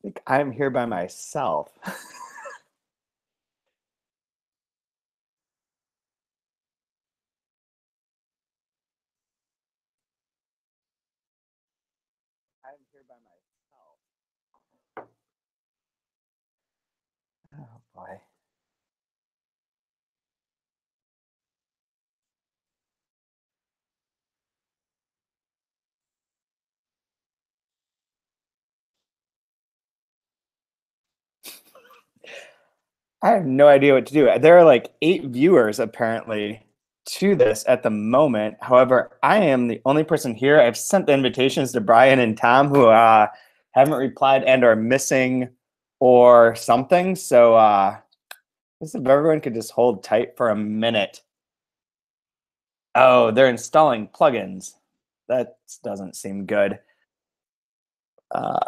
think I'm here by myself. I'm here by myself. Oh boy. I have no idea what to do. There are like 8 viewers apparently to this at the moment. However, I am the only person here. I've sent the invitations to Brian and Tom who haven't replied and are missing or something. So this if everyone could just hold tight for a minute. Oh, they're installing plugins. That doesn't seem good. Uh,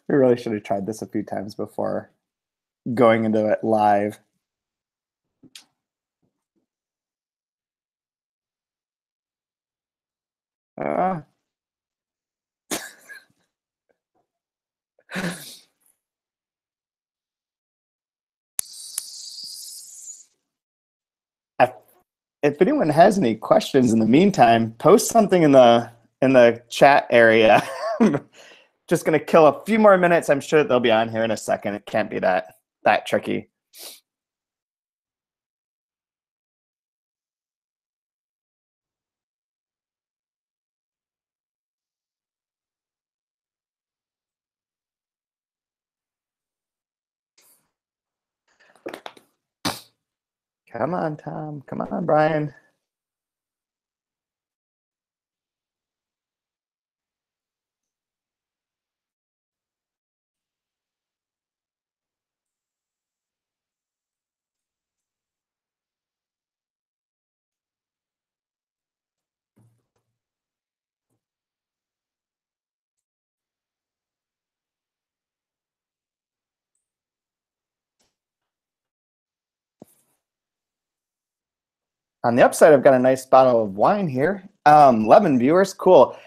we really should have tried this a few times before going into it live. Uh, if anyone has any questions in the meantime, post something in the chat area. Just gonna kill a few more minutes. I'm sure they'll be on here in a second. It can't be that tricky. Come on, Tom. Come on, Brian. On the upside, I've got a nice bottle of wine here. 11 viewers, cool.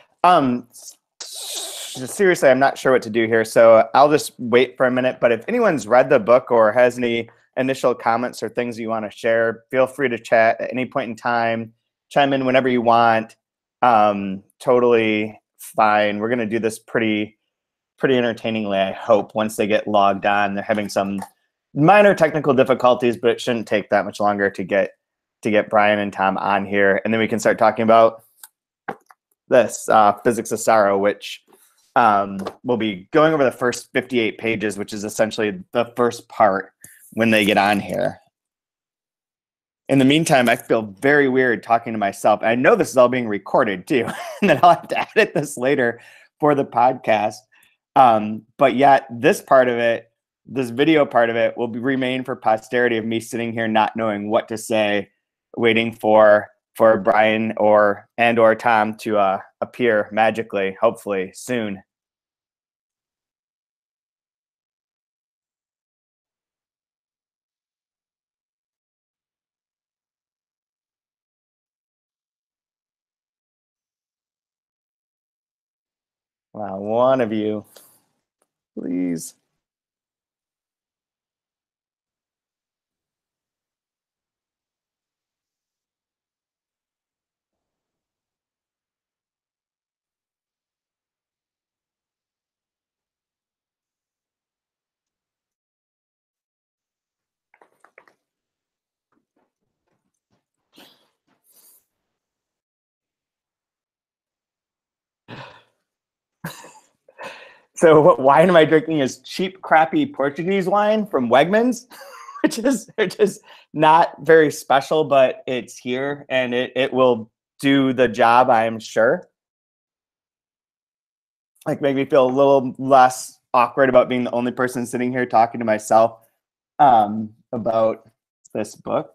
Seriously, I'm not sure what to do here, so I'll just wait for a minute. But if anyone's read the book or has any initial comments or things you want to share, feel free to chat at any point in time. Chime in whenever you want. Totally fine. We're gonna do this pretty entertainingly, I hope. Once they get logged on, they're having some minor technical difficulties, but it shouldn't take that much longer to get Brian and Tom on here, and then we can start talking about this Physics of Sorrow, which we'll be going over the first 58 pages, which is essentially the first part when they get on here. In the meantime, I feel very weird talking to myself. I know this is all being recorded too, and then I'll have to edit this later for the podcast. But yet this part of it, this video part of it, will remain for posterity of me sitting here not knowing what to say, waiting for Brian or Tom to appear magically, hopefully soon. Wow, one of you, please. So what wine am I drinking is cheap, crappy Portuguese wine from Wegmans, which is not very special, but it's here and it will do the job, I am sure. Like make me feel a little less awkward about being the only person sitting here talking to myself about this book.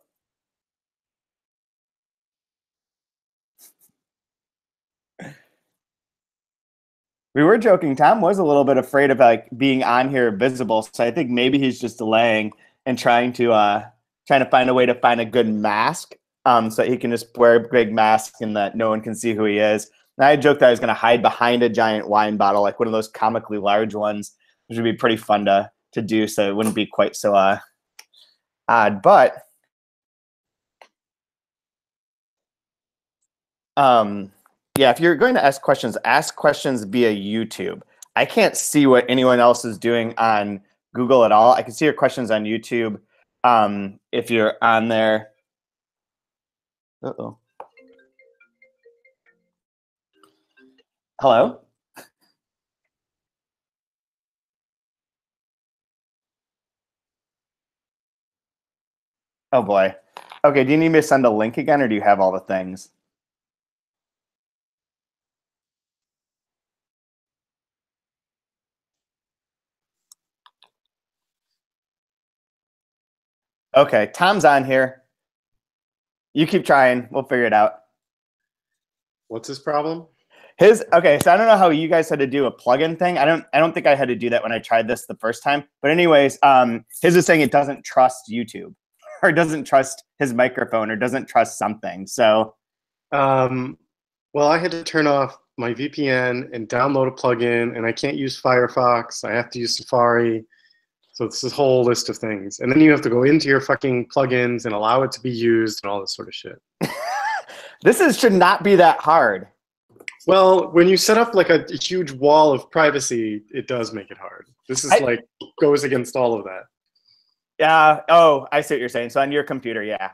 We were joking. Tom was a little bit afraid of like being on here visible, so I think maybe he's just delaying and trying to trying to find a way to find a good mask, so that he can just wear a big mask and that no one can see who he is. And I joked that I was going to hide behind a giant wine bottle, like one of those comically large ones, which would be pretty fun to do, so it wouldn't be quite so odd. But yeah, if you're going to ask questions via YouTube. I can't see what anyone else is doing on Google at all. I can see your questions on YouTube if you're on there. Uh-oh. Hello? Oh boy. Okay, do you need me to send a link again, or do you have all the things? Okay, Tom's on here. You keep trying. We'll figure it out. What's his problem? Okay, so I don't know how you guys had to do a plugin thing. I don't think I had to do that when I tried this the first time. But anyways, his is saying it doesn't trust YouTube, or doesn't trust his microphone, or doesn't trust something. So well, I had to turn off my VPN and download a plugin, and I can't use Firefox. I have to use Safari. So it's this whole list of things. And then you have to go into your fucking plugins and allow it to be used and all this sort of shit. This should not be that hard. Well, when you set up like a huge wall of privacy, it does make it hard. This is goes against all of that. Yeah. Oh, I see what you're saying. So on your computer, yeah.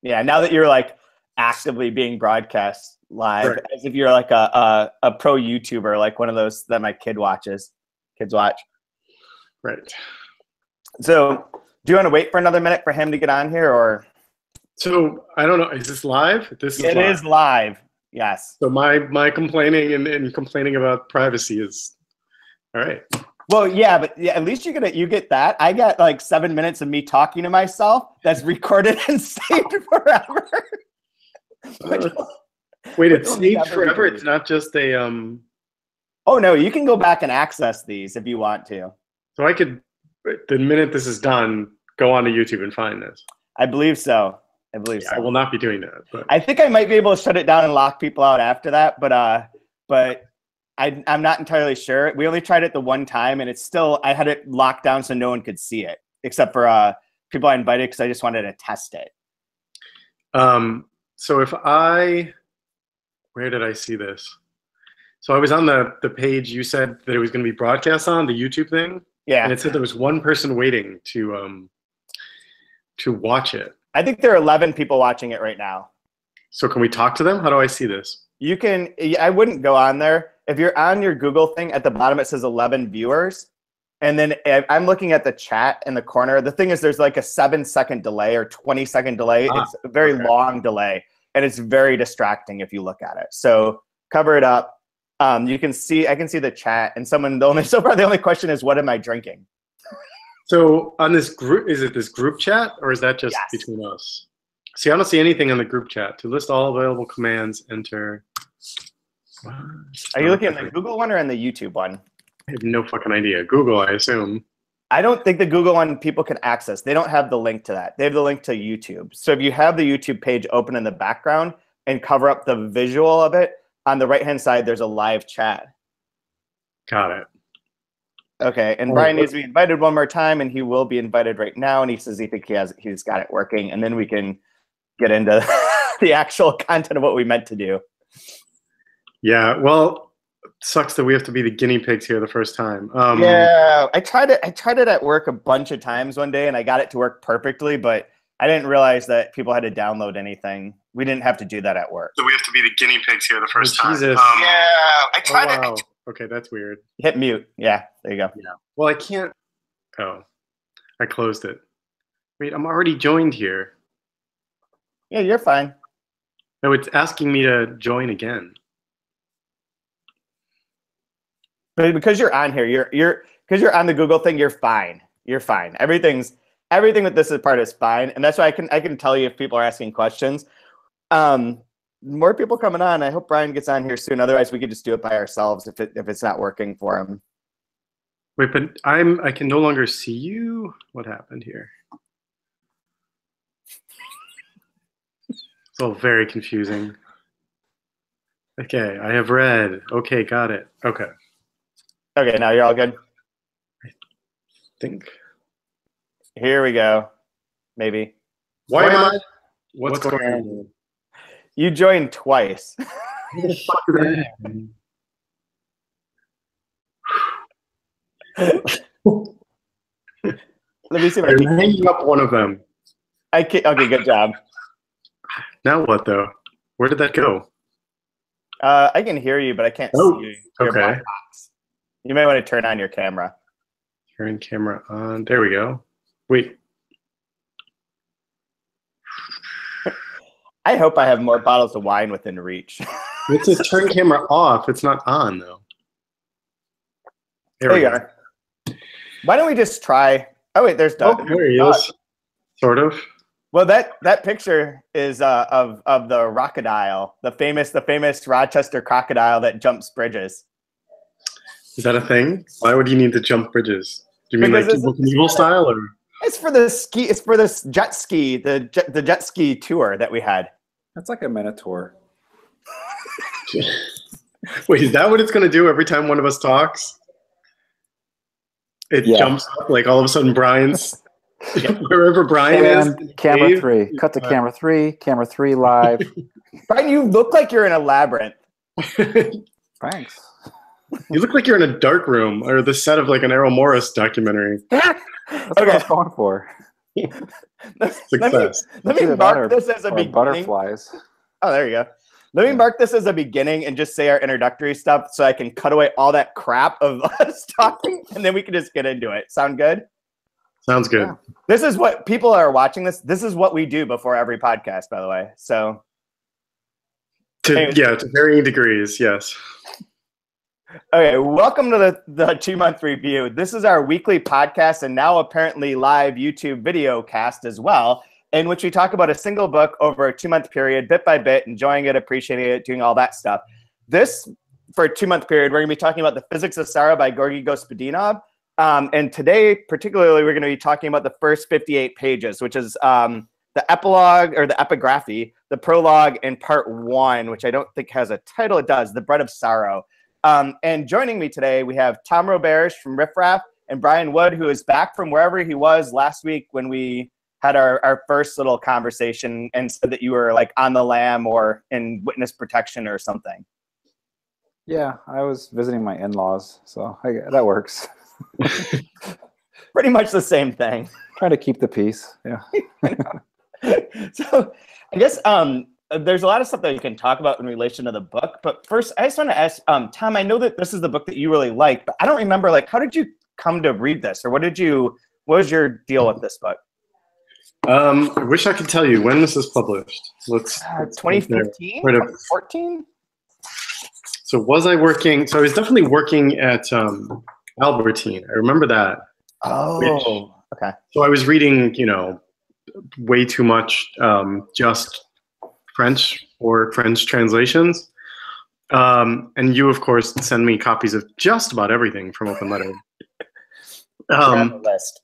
Yeah. Now that you're like actively being broadcast live, right, as if you're like a pro YouTuber, like one of those that my kids watch. Right. So do you want to wait for another minute for him to get on here, or? So I don't know. Is this live? It is live. Yes. So my complaining and complaining about privacy is all right. Well, yeah, but yeah, at least you get that. I got like 7 minutes of me talking to myself that's recorded and saved forever. Wait, it's saved forever? It's not just a Oh no, you can go back and access these if you want to. So I could, the minute this is done, go onto YouTube and find this. I believe so. So. I will not be doing that. But I think I might be able to shut it down and lock people out after that, but I'm not entirely sure. We only tried it the one time, and I had it locked down so no one could see it, except for people I invited because I just wanted to test it. So where did I see this? So I was on the page you said that it was going to be broadcast on, the YouTube thing. Yeah. And it said there was one person waiting to watch it. I think there are 11 people watching it right now. So can we talk to them? How do I see this? You can. I wouldn't go on there. If you're on your Google thing, at the bottom it says 11 viewers. And then I'm looking at the chat in the corner. The thing is, there's like a 7-second delay or 20-second delay. It's a very long delay, and it's very distracting if you look at it. So cover it up. You can see, I can see the chat, and so far the only question is, what am I drinking? So on this group, is it this group chat, or is that just between us? See, I don't see anything on the group chat. To list all available commands, enter. Are you looking at the Google one or on the YouTube one? I have no fucking idea. Google, I assume. I don't think the Google one people can access. They don't have the link to that. They have the link to YouTube. So if you have the YouTube page open in the background and cover up the visual of it, on the right-hand side, there's a live chat. Got it. Okay, and Brian needs to be invited one more time, and he will be invited right now, and he says he thinks he's got it working, and then we can get into the actual content of what we meant to do. Yeah, well, sucks that we have to be the guinea pigs here the first time. Yeah, I tried it at work a bunch of times one day, and I got it to work perfectly, but I didn't realize that people had to download anything. We didn't have to do that at work. So we have to be the guinea pigs here the first time. Jesus. Yeah, I tried it. Okay, that's weird. Hit mute. Yeah, there you go. Yeah. Well, I can't. Oh, I closed it. Wait, I'm already joined here. Yeah, you're fine. No, it's asking me to join again. But because you're on here, because you're on the Google thing, you're fine. You're fine. Everything with this part is fine, and that's why I can tell you if people are asking questions. More people coming on. I hope Brian gets on here soon. Otherwise, we could just do it by ourselves if it's not working for him. Wait, but I can no longer see you. What happened here? It's all very confusing. Okay, I have read. Okay, got it. Okay. Okay, now you're all good. Think. Here we go. Maybe. Why am I? What's going on? You joined twice. Who the fuck is that? Let me see if I I'm can. hanging up one of them. Okay, good job. Now what though? Where did that go? I can hear you, but I can't see you. Your okay. black box. You may want to turn on your camera. Turn camera on. There we go. Wait. I hope I have more bottles of wine within reach. It says turn camera off. It's not on though. There you are. Why don't we just try? Oh wait, there's Doug. Oh, there he is. Sort of. Well, that picture is of the crocodile, the famous Rochester crocodile that jumps bridges. Is that a thing? Why would you need to jump bridges? Do you mean Because like Evil Knievel style, or? It's for the ski. It's for this jet ski, the jet ski tour that we had. That's like a minotaur. Wait, is that what it's going to do every time one of us talks? It jumps up, like all of a sudden Brian's wherever Brian is. Camera Dave, 3. Cut to camera 3. Camera 3 live. Brian, you look like you're in a labyrinth. Thanks. You look like you're in a dark room or the set of like an Errol Morris documentary. That's what I was going for. Success. Let me mark this as a beginning. Butterflies. Oh, there you go. Let me mark this as a beginning and just say our introductory stuff so I can cut away all that crap of us talking, and then we can just get into it. Sound good? Sounds good. Yeah. This is what people are watching this. This is what we do before every podcast, by the way. So, to varying degrees, yes. Okay, welcome to the 2-month review. This is our weekly podcast and now apparently live YouTube video cast as well, in which we talk about a single book over a 2-month period, bit by bit, enjoying it, appreciating it, doing all that stuff. This, for a 2-month period, we're going to be talking about The Physics of Sorrow by Georgy Gospodinov. And today, particularly, we're going to be talking about the first 58 pages, which is the epilogue or the epigraphy, the prologue, and part 1, which I don't think has a title. It does, The Bread of Sorrow. And joining me today, we have Tom Roberge from Riff Raff and Brian Wood, who is back from wherever he was last week when we had our first little conversation and said that you were like on the lam or in witness protection or something. Yeah, I was visiting my in-laws, so that works. Pretty much the same thing. Trying to keep the peace, yeah. So I guess there's a lot of stuff that you can talk about in relation to the book, but first I just want to ask, Tom, I know that this is the book that you really like, but I don't remember, like, how did you come to read this, or what was your deal with this book? I wish I could tell you when this is published. Let's 2015, 2014? So was I working? So I was definitely working at Albertine. I remember that. Oh, okay. So I was reading, way too much just French or French translations. And you, of course, send me copies of just about everything from Open Letter. List.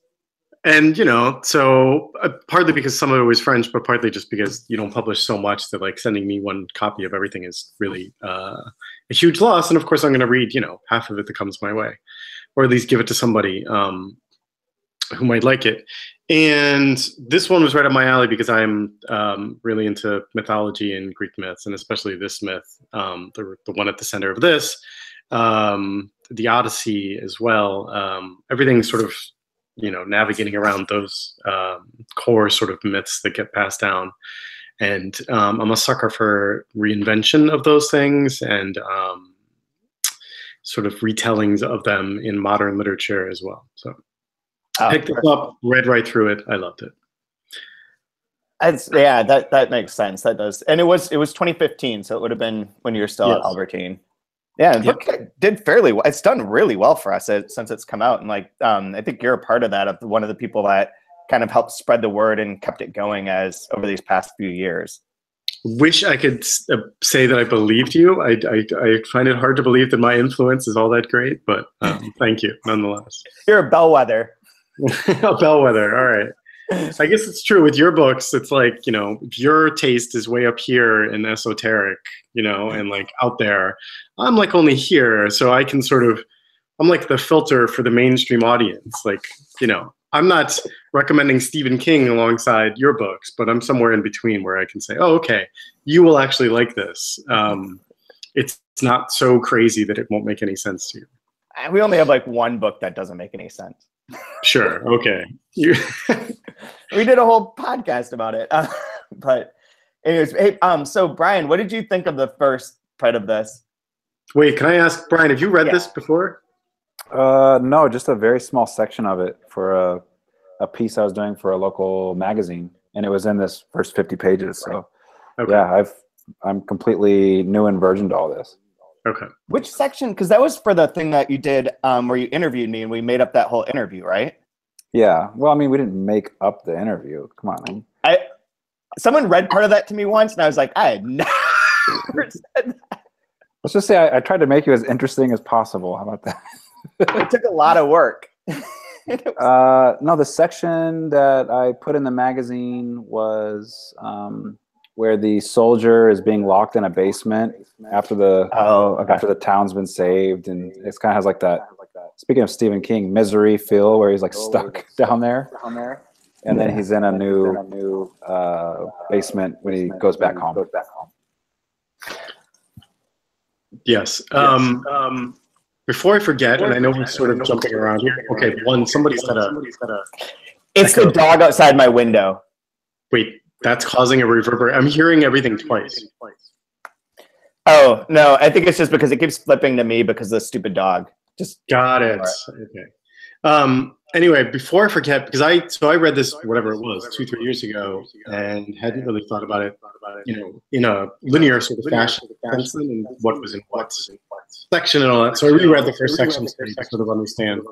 And, so partly because some of it was French, but partly just because you don't publish so much that like sending me one copy of everything is really a huge loss. And of course, I'm going to read, half of it that comes my way, or at least give it to somebody who might like it. And this one was right up my alley because I'm really into mythology and Greek myths, and especially this myth, the one at the center of this, the Odyssey as well. Everything's sort of, navigating around those core sort of myths that get passed down. And I'm a sucker for reinvention of those things and sort of retellings of them in modern literature as well. So picked it up, read right through it. I loved it. That makes sense. That does. And it was 2015, so it would have been when you were still at Albertine. Yeah, the book did fairly well. It's done really well for us since it's come out. And I think you're a part of that, of one of the people that kind of helped spread the word and kept it going as over these past few years. Wish I could say that I believed you. I find it hard to believe that my influence is all that great, but thank you nonetheless. You're a bellwether. A bellwether, all right. I guess it's true with your books. It's like, you know, if your taste is way up here in esoteric, you know, and like out there, I'm like only here. So I can sort of, I'm like the filter for the mainstream audience. Like, you know, I'm not recommending Stephen King alongside your books, but I'm somewhere in between where I can say, oh, okay, you will actually like this. It's not so crazy that it won't make any sense to you. We only have like one book that doesn't make any sense. Sure. Okay. We did a whole podcast about it. But anyways, hey, so Brian, what did you think of the first part of this? Wait, can I ask, Brian, have you read this before? No, just a very small section of it for a piece I was doing for a local magazine, and it was in this first 50 pages. So yeah, I'm completely new and virgin to all this. Okay. Which section? Because that was for the thing that you did where you interviewed me and we made up that whole interview, right? Yeah. Well, I mean, we didn't make up the interview. Come on, man. Someone read part of that to me once, and I was like, I had never said that. Let's just say I tried to make you as interesting as possible. How about that? It took a lot of work. No, the section that I put in the magazine was where the soldier is being locked in a basement after the after the town's been saved, and it's kind of has like that. Speaking of Stephen King, misery feel where he's like stuck down there, and then he's in a new basement when he goes back home. Yes. Before I forget, and I know we're sort of jumping around here. Okay, somebody's got a. It's the dog outside my window. Wait, that's causing a reverberate. I'm hearing everything twice. Oh no, I think it's just because it keeps flipping to me because of the stupid dog. Just got it. Okay. Anyway, before I forget, because I read this, whatever it was, 2-3 years ago, and hadn't really thought about it, you know, in a linear sort of fashion, and what was in what section and all that. So I reread the first section to sort of understand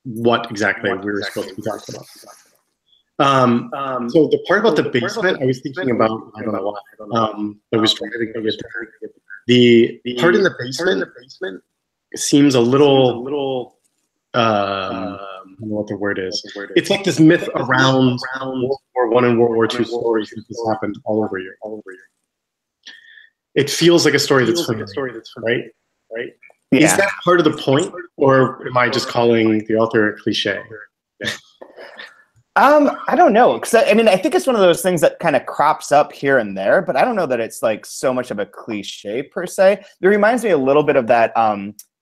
what exactly we were supposed to be talking about. So the part about the basement, I was thinking about, I don't know why, I was trying to get there. The part in the basement seems a little I don't know what the word is. It's like this myth around World War I and World War II stories that just happened all over you. It feels like a story that's familiar, right? Yeah. Is that part of the point, or am I just calling the author a cliche? I don't know, because I mean, I think it's one of those things that kind of crops up here and there, but I don't know that it's like so much of a cliche per se. It reminds me a little bit of that.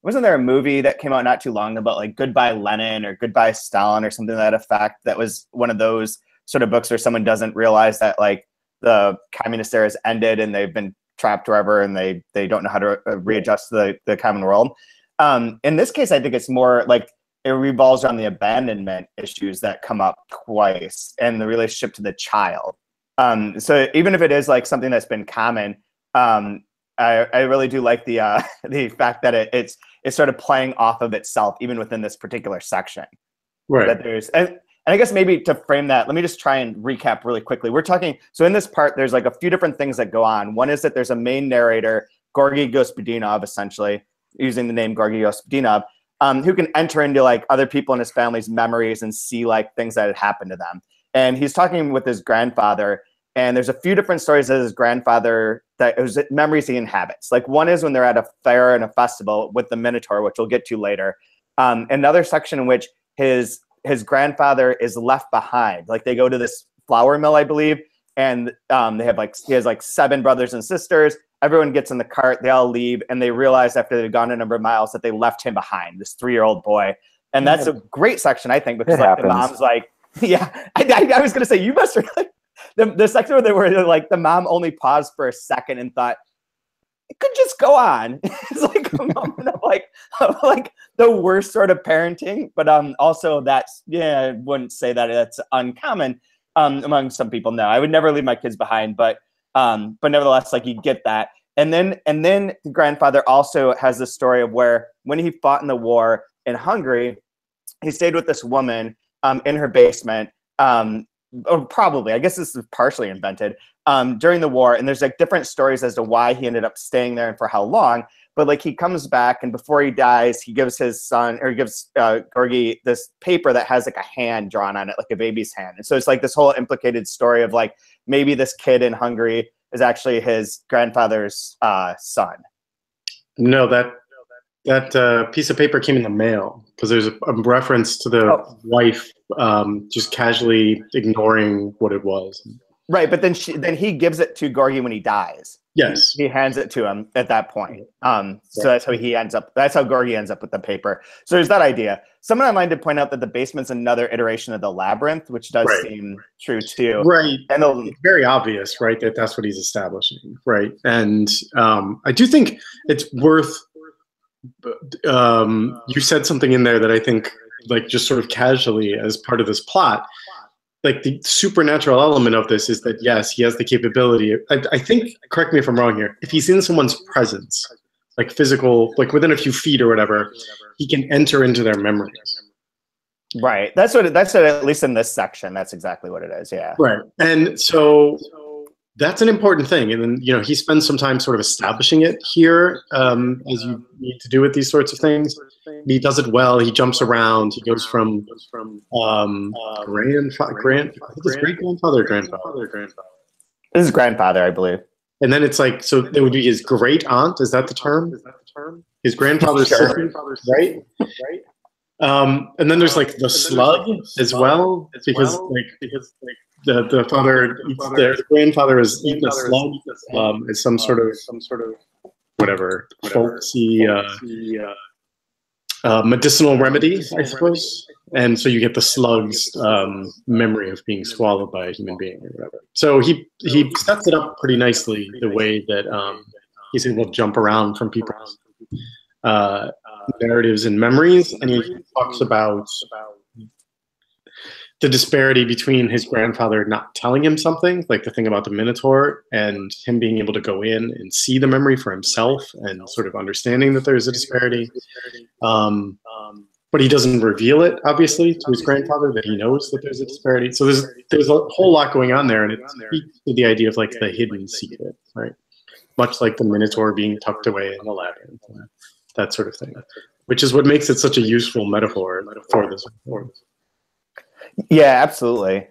Wasn't there a movie that came out not too long about like Goodbye Lenin or Goodbye Stalin or something to that effect? That was one of those sort of books where someone doesn't realize that like the communist era has ended and they've been trapped wherever and they don't know how to readjust to the common world. In this case, I think it's more like it revolves around the abandonment issues that come up twice and the relationship to the child. So even if it is like something that's been common, I really do like the fact that it's sort of playing off of itself even within this particular section. Right. That there's and I guess maybe to frame that, let me just try and recap really quickly. We're talking, so in this part, there's like a few different things that go on. One is that there's a main narrator, Gorgy Gospodinov, essentially, using the name Gorgy Gospodinov, who can enter into like other people in his family's memories and see like things that had happened to them. And he's talking with his grandfather, and there's a few different stories of his grandfather that was memories he inhabits. Like one is when they're at a fair and a festival with the Minotaur, which we'll get to later. Another section in which his grandfather is left behind. Like they go to this flour mill, I believe, and he has like 7 brothers and sisters. Everyone gets in the cart, they all leave, and they realize after they've gone a number of miles that they left him behind, this 3-year-old boy. And that's a great section, I think, because like, the mom's like, yeah, I was gonna say, you must really, the section where they were like, the mom only paused for a second and thought, it could just go on. It's like a moment of like the worst sort of parenting, but also that's, yeah, I wouldn't say that that's uncommon among some people. No, I would never leave my kids behind, but nevertheless, like you get that. And then the grandfather also has the story of where when he fought in the war in Hungary, he stayed with this woman in her basement. Or probably, I guess this is partially invented during the war. And there's like different stories as to why he ended up staying there and for how long. but like he comes back, and before he dies, he gives his son, or he gives Gorgie this paper that has like a hand drawn on it, like a baby's hand. And so it's like this whole implicated story of like maybe this kid in Hungary is actually his grandfather's son. No, that piece of paper came in the mail, because there's a reference to the wife just casually ignoring what it was. Right, but then he gives it to Gorgie when he dies. Yes, he hands it to him at that point. So that's how he ends up. That's how Gorgie ends up with the paper. So there's that idea. Someone online did point out that the basement's another iteration of the labyrinth, which does seem true too. Right, and it's very obvious, right, that that's what he's establishing, right? And I do think it's worth. You said something in there that I think, like, just sort of casually as part of this plot, like the supernatural element of this is that, yes, he has the capability. I think, correct me if I'm wrong here, if he's in someone's presence, like physical, like within a few feet or whatever, he can enter into their memories. Right. That's what at least in this section, that's exactly what it is. Yeah. Right. And so that's an important thing. And then, you know, he spends some time sort of establishing it here, as you need to do with these sorts of things. He does it well. He jumps around. He goes from great-grandfather. This is grandfather, I believe. And then it's like, so it would be his great aunt. Is that the term? His grandfather's sister, right? And then there's like the slug as well, because the father, the grandfather is eating a slug as some sort of whatever folksy medicinal remedy, I suppose. And so you get the slug's memory of being swallowed by a human being or whatever. So he sets it up pretty nicely, the way that he's able to jump around from people's narratives and memories, and he talks about the disparity between his grandfather not telling him something, like the thing about the Minotaur, and him being able to go in and see the memory for himself and sort of understanding that there's a disparity. But he doesn't reveal it, obviously, to his grandfather, that he knows that there's a disparity. So there's a whole lot going on there, and it speaks to the idea of like the hidden secret, right? Much like the Minotaur being tucked away in the labyrinth, that sort of thing, which is what makes it such a useful metaphor for this. Yeah, absolutely.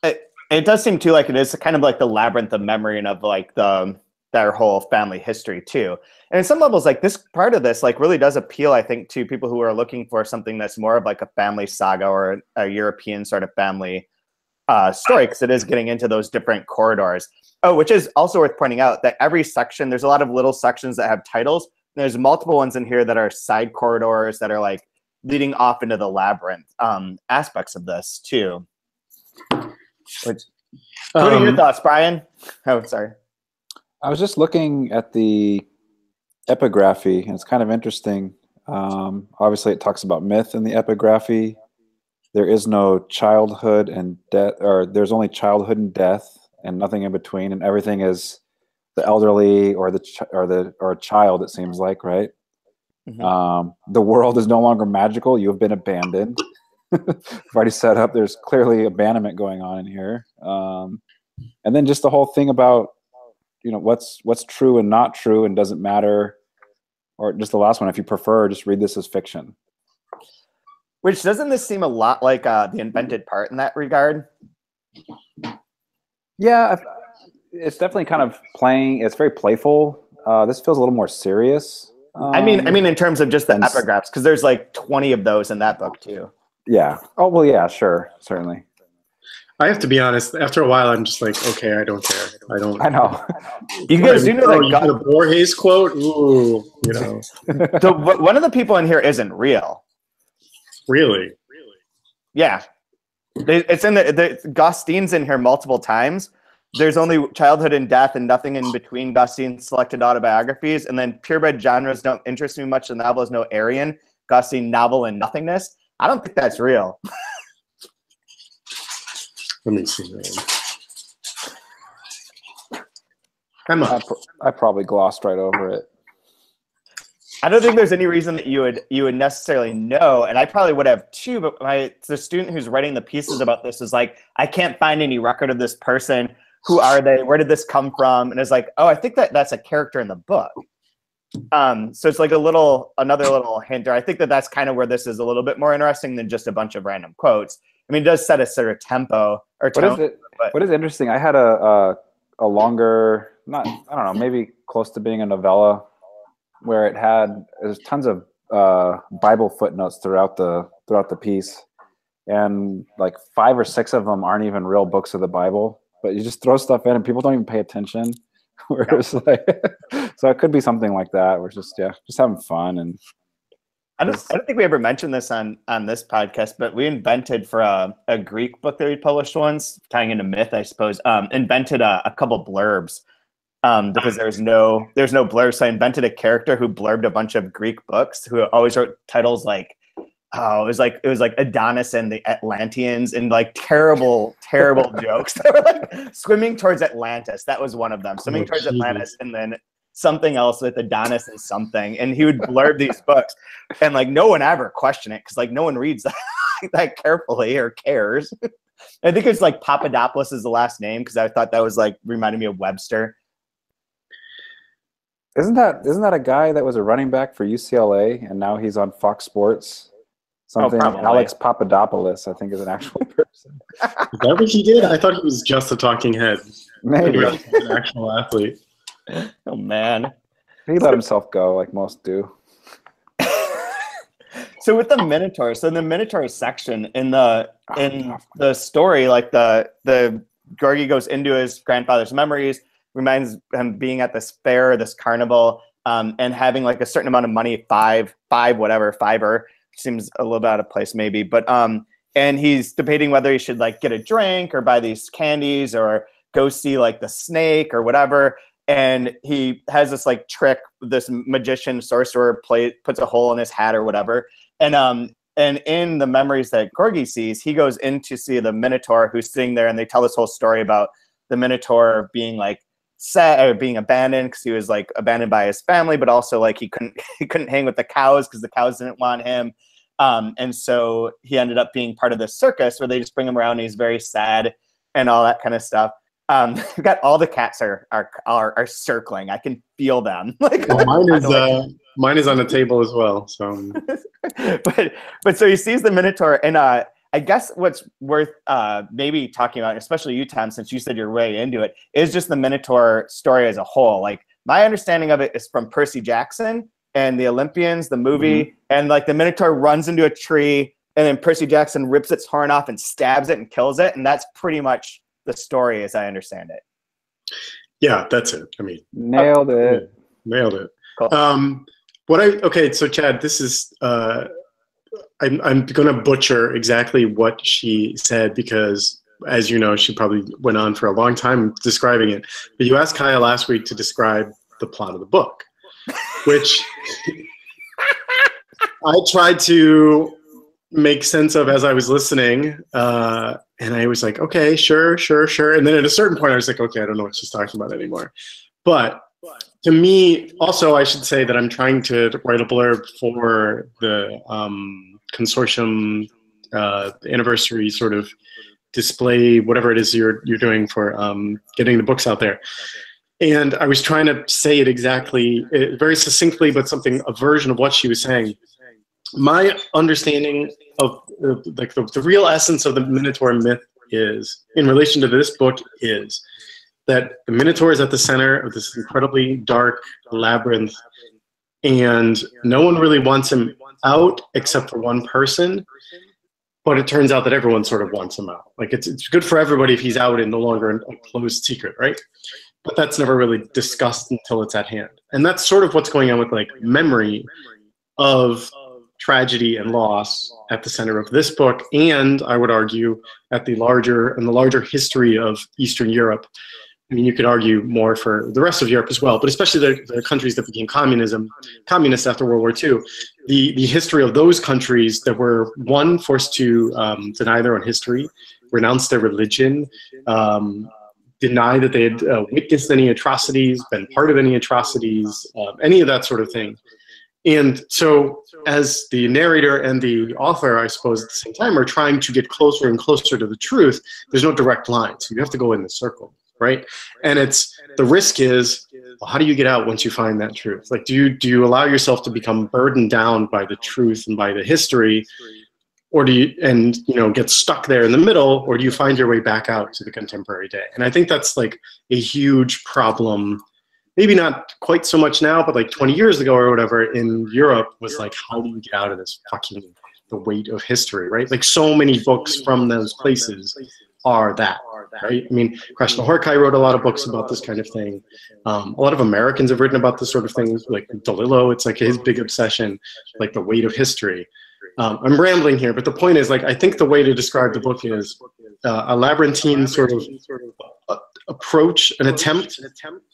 It does seem too like it is kind of like the labyrinth of memory and of like their whole family history too. And in some levels, like this part of this like really does appeal, I think, to people who are looking for something that's more of like a family saga or a European sort of family story, because it is getting into those different corridors. Oh, which is also worth pointing out that every section, there's a lot of little sections that have titles. There's multiple ones in here that are side corridors that are like leading off into the labyrinth aspects of this too. What are your thoughts, Brian? Oh, sorry. I was just looking at the epigraphy, and it's kind of interesting. Obviously, it talks about myth in the epigraphy. There is no childhood and death, or there's only childhood and death, and nothing in between, and everything is the elderly or a child. It seems like, right? Mm-hmm. The world is no longer magical. You have been abandoned. I've already set up. There's clearly abandonment going on in here, and then just the whole thing about, you know, what's true and not true and doesn't matter, or just the last one, if you prefer, just read this as fiction. Which, doesn't this seem a lot like The Invented Part in that regard? Yeah, it's definitely kind of playing. It's very playful. This feels a little more serious. I mean, in terms of just the epigraphs, because there's like 20 of those in that book too. Yeah. Oh well, yeah, sure, certainly. I have to be honest. After a while, I'm just like, okay, I don't care. I know. You guys do know that the Borges quote? Ooh, you know. So one of the people in here isn't real. Really? Yeah. It's in the Gaustine's in here multiple times. There's only childhood and death and nothing in between Gaustine's selected autobiographies. And then purebred genres don't interest me much. The novel is no Aryan. Gaustine novel and nothingness. I don't think that's real. Let me see. I probably glossed right over it. I don't think there's any reason that you would necessarily know, and I probably would have too. But the student who's writing the pieces about this is like, I can't find any record of this person. Who are they? Where did this come from? And it's like, oh, I think that's a character in the book. So it's like another little hint, or I think that's kind of where this is a little bit more interesting than just a bunch of random quotes. I mean, it does set a sort of tempo or tone. What is interesting? I had a longer, I don't know, maybe close to being a novella, where there's tons of Bible footnotes throughout the piece, and like 5 or 6 of them aren't even real books of the Bible, but you just throw stuff in and people don't even pay attention. Whereas so it could be something like that. We're just having fun. And I don't think we ever mentioned this on this podcast, but we invented for a Greek book that we published once, tying into myth, I suppose. Invented a couple blurbs because there's no blurbs. So I invented a character who blurbed a bunch of Greek books, who always wrote titles like, it was like Adonis and the Atlanteans, and like terrible jokes. They were like swimming towards Atlantis. That was one of them. Swimming towards Atlantis, and then something else with Adonis and something. And he would blurb these books, and like no one ever questioned it because like no one reads that carefully or cares. I think it's like Papadopoulos is the last name because I thought that was like reminded me of Webster. Isn't that a guy that was a running back for UCLA and now he's on Fox Sports? Something Alex Papadopoulos, I think, is an actual person. Is that what he did? I thought he was just a talking head. Maybe he was an actual athlete. Oh man, he let himself go like most do. So with the Minotaur, in the Minotaur section in the story, like the Gorgie goes into his grandfather's memories, reminds him being at this fair, this carnival, and having like a certain amount of money, fiver. Seems a little bit out of place maybe, but and he's debating whether he should like get a drink or buy these candies or go see like the snake or whatever. And he has this like trick, this magician sorcerer puts a hole in his hat or whatever. And in the memories that Gorgie sees, he goes in to see the Minotaur who's sitting there, and they tell this whole story about the Minotaur being like sad or being abandoned because he was like abandoned by his family, but also like he couldn't hang with the cows because the cows didn't want him. And so he ended up being part of this circus where they just bring him around and he's very sad and all that kind of stuff. We've got all the cats are circling. I can feel them. Like, well, mine is on the table as well. So, but so he sees the Minotaur, and I guess what's worth maybe talking about, especially you, Tom, since you said you're way into it, is just the Minotaur story as a whole. Like my understanding of it is from Percy Jackson and the Olympians, the movie, and like the Minotaur runs into a tree, and then Percy Jackson rips its horn off and stabs it and kills it, and that's pretty much the story as I understand it. Yeah, that's it. I mean, nailed it. Cool. So Chad, this is I'm going to butcher exactly what she said because, as you know, she probably went on for a long time describing it. But you asked Kaya last week to describe the plot of the book, which I tried to make sense of as I was listening. And I was like, okay, sure. And then at a certain point, I was like, okay, I don't know what she's talking about anymore. But to me, also, I should say that I'm trying to write a blurb for the consortium anniversary sort of display, whatever it is you're doing for getting the books out there. And I was trying to say it exactly, very succinctly, but a version of what she was saying. My understanding of like the real essence of the Minotaur myth is, in relation to this book, is that the Minotaur is at the center of this incredibly dark labyrinth, and no one really wants him out except for one person. But it turns out that everyone sort of wants him out. Like it's good for everybody if he's out and no longer a closed secret, right? But that's never really discussed until it's at hand. And that's sort of what's going on with like memory of tragedy and loss at the center of this book, and I would argue at the larger history of Eastern Europe. I mean, you could argue more for the rest of Europe as well, but especially the countries that became communist after World War II. The history of those countries that were, one, forced to deny their own history, renounce their religion, deny that they had witnessed any atrocities, been part of any atrocities, any of that sort of thing. And so as the narrator and the author, I suppose, at the same time, are trying to get closer and closer to the truth, there's no direct line. So you have to go in the circle, right? And the risk is well, how do you get out once you find that truth? Like, do you allow yourself to become burdened down by the truth and by the history, or do you, and get stuck there in the middle, or do you find your way back out to the contemporary day? And I think that's like a huge problem. Maybe not quite so much now, but like 20 years ago or whatever in Europe was like, how do you get out of this fucking the weight of history, right? Like so many books from those places are that, right? I mean, Krishnahorkai wrote a lot of books about this kind of thing. A lot of Americans have written about this sort of thing, like DeLillo, it's like his big obsession, like the weight of history. I'm rambling here, but the point is, like, I think the way to describe the book is a labyrinthine sort of approach, an attempt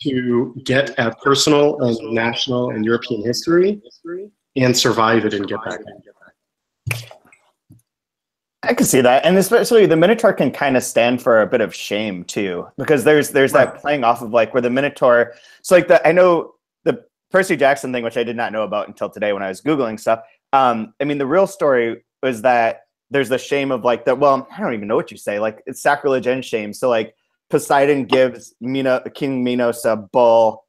to get at personal and national and European history and survive it and get back in. I can see that, and especially the Minotaur can kind of stand for a bit of shame too, because there's that playing off of like where the Minotaur. So like I know the Percy Jackson thing, which I did not know about until today when I was Googling stuff. I mean, the real story was that there's the shame of like well, I don't even know what you say. Like it's sacrilege and shame. So like Poseidon gives King Minos a bull,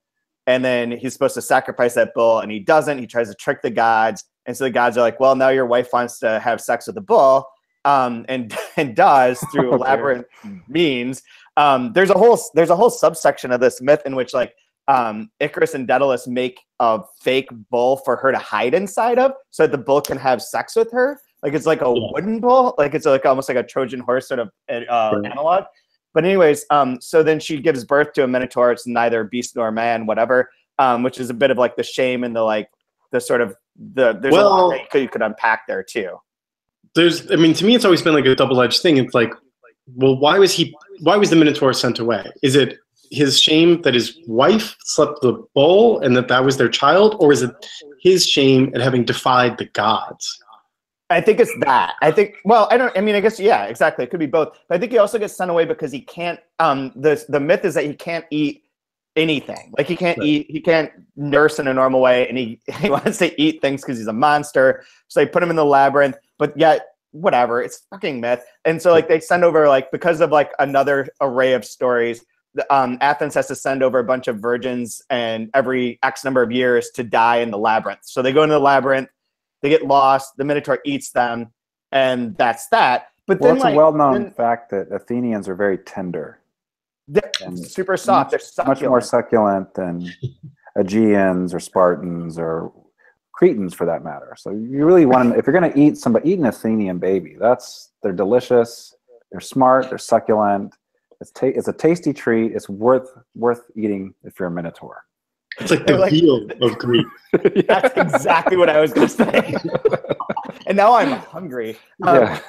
and then he's supposed to sacrifice that bull, and he doesn't. He tries to trick the gods, and so the gods are like, well, now your wife wants to have sex with the bull. And does through elaborate means. There's a whole subsection of this myth in which like Icarus and Daedalus make a fake bull for her to hide inside of, so that the bull can have sex with her. Like it's like a wooden bull, like it's like almost like a Trojan horse sort of analog. But anyways, so then she gives birth to a Minotaur. It's neither beast nor man, whatever. Which is a bit of like the shame and the like the sort of there's a lot that you could unpack there too. I mean, to me, it's always been like a double-edged thing. It's like, well, why was the Minotaur sent away? Is it his shame that his wife slept with the bull and that was their child, or is it his shame at having defied the gods? I think it's that. I think, well, I mean, I guess, yeah, exactly. It could be both. But I think he also gets sent away because he can't, the myth is that he can't eat anything. Like he can't eat, he can't nurse in a normal way, and he wants to eat things because he's a monster. So they put him in the labyrinth, but yet whatever, it's fucking myth. And so like they send over, like, because of like another array of stories, Athens has to send over a bunch of virgins and every X number of years to die in the labyrinth. So they go into the labyrinth, they get lost, the Minotaur eats them, and that's that. But well, then it's like, a well-known fact that Athenians are very tender. They're super soft. They're succulent. Much more succulent than Aegeans or Spartans or Cretans, for that matter. So you really want to, if you're going to eat an Athenian baby, they're delicious, they're smart, they're succulent. It's a tasty treat. It's worth eating if you're a Minotaur. It's like the veal of Greek. That's exactly what I was going to say. And now I'm hungry. Yeah.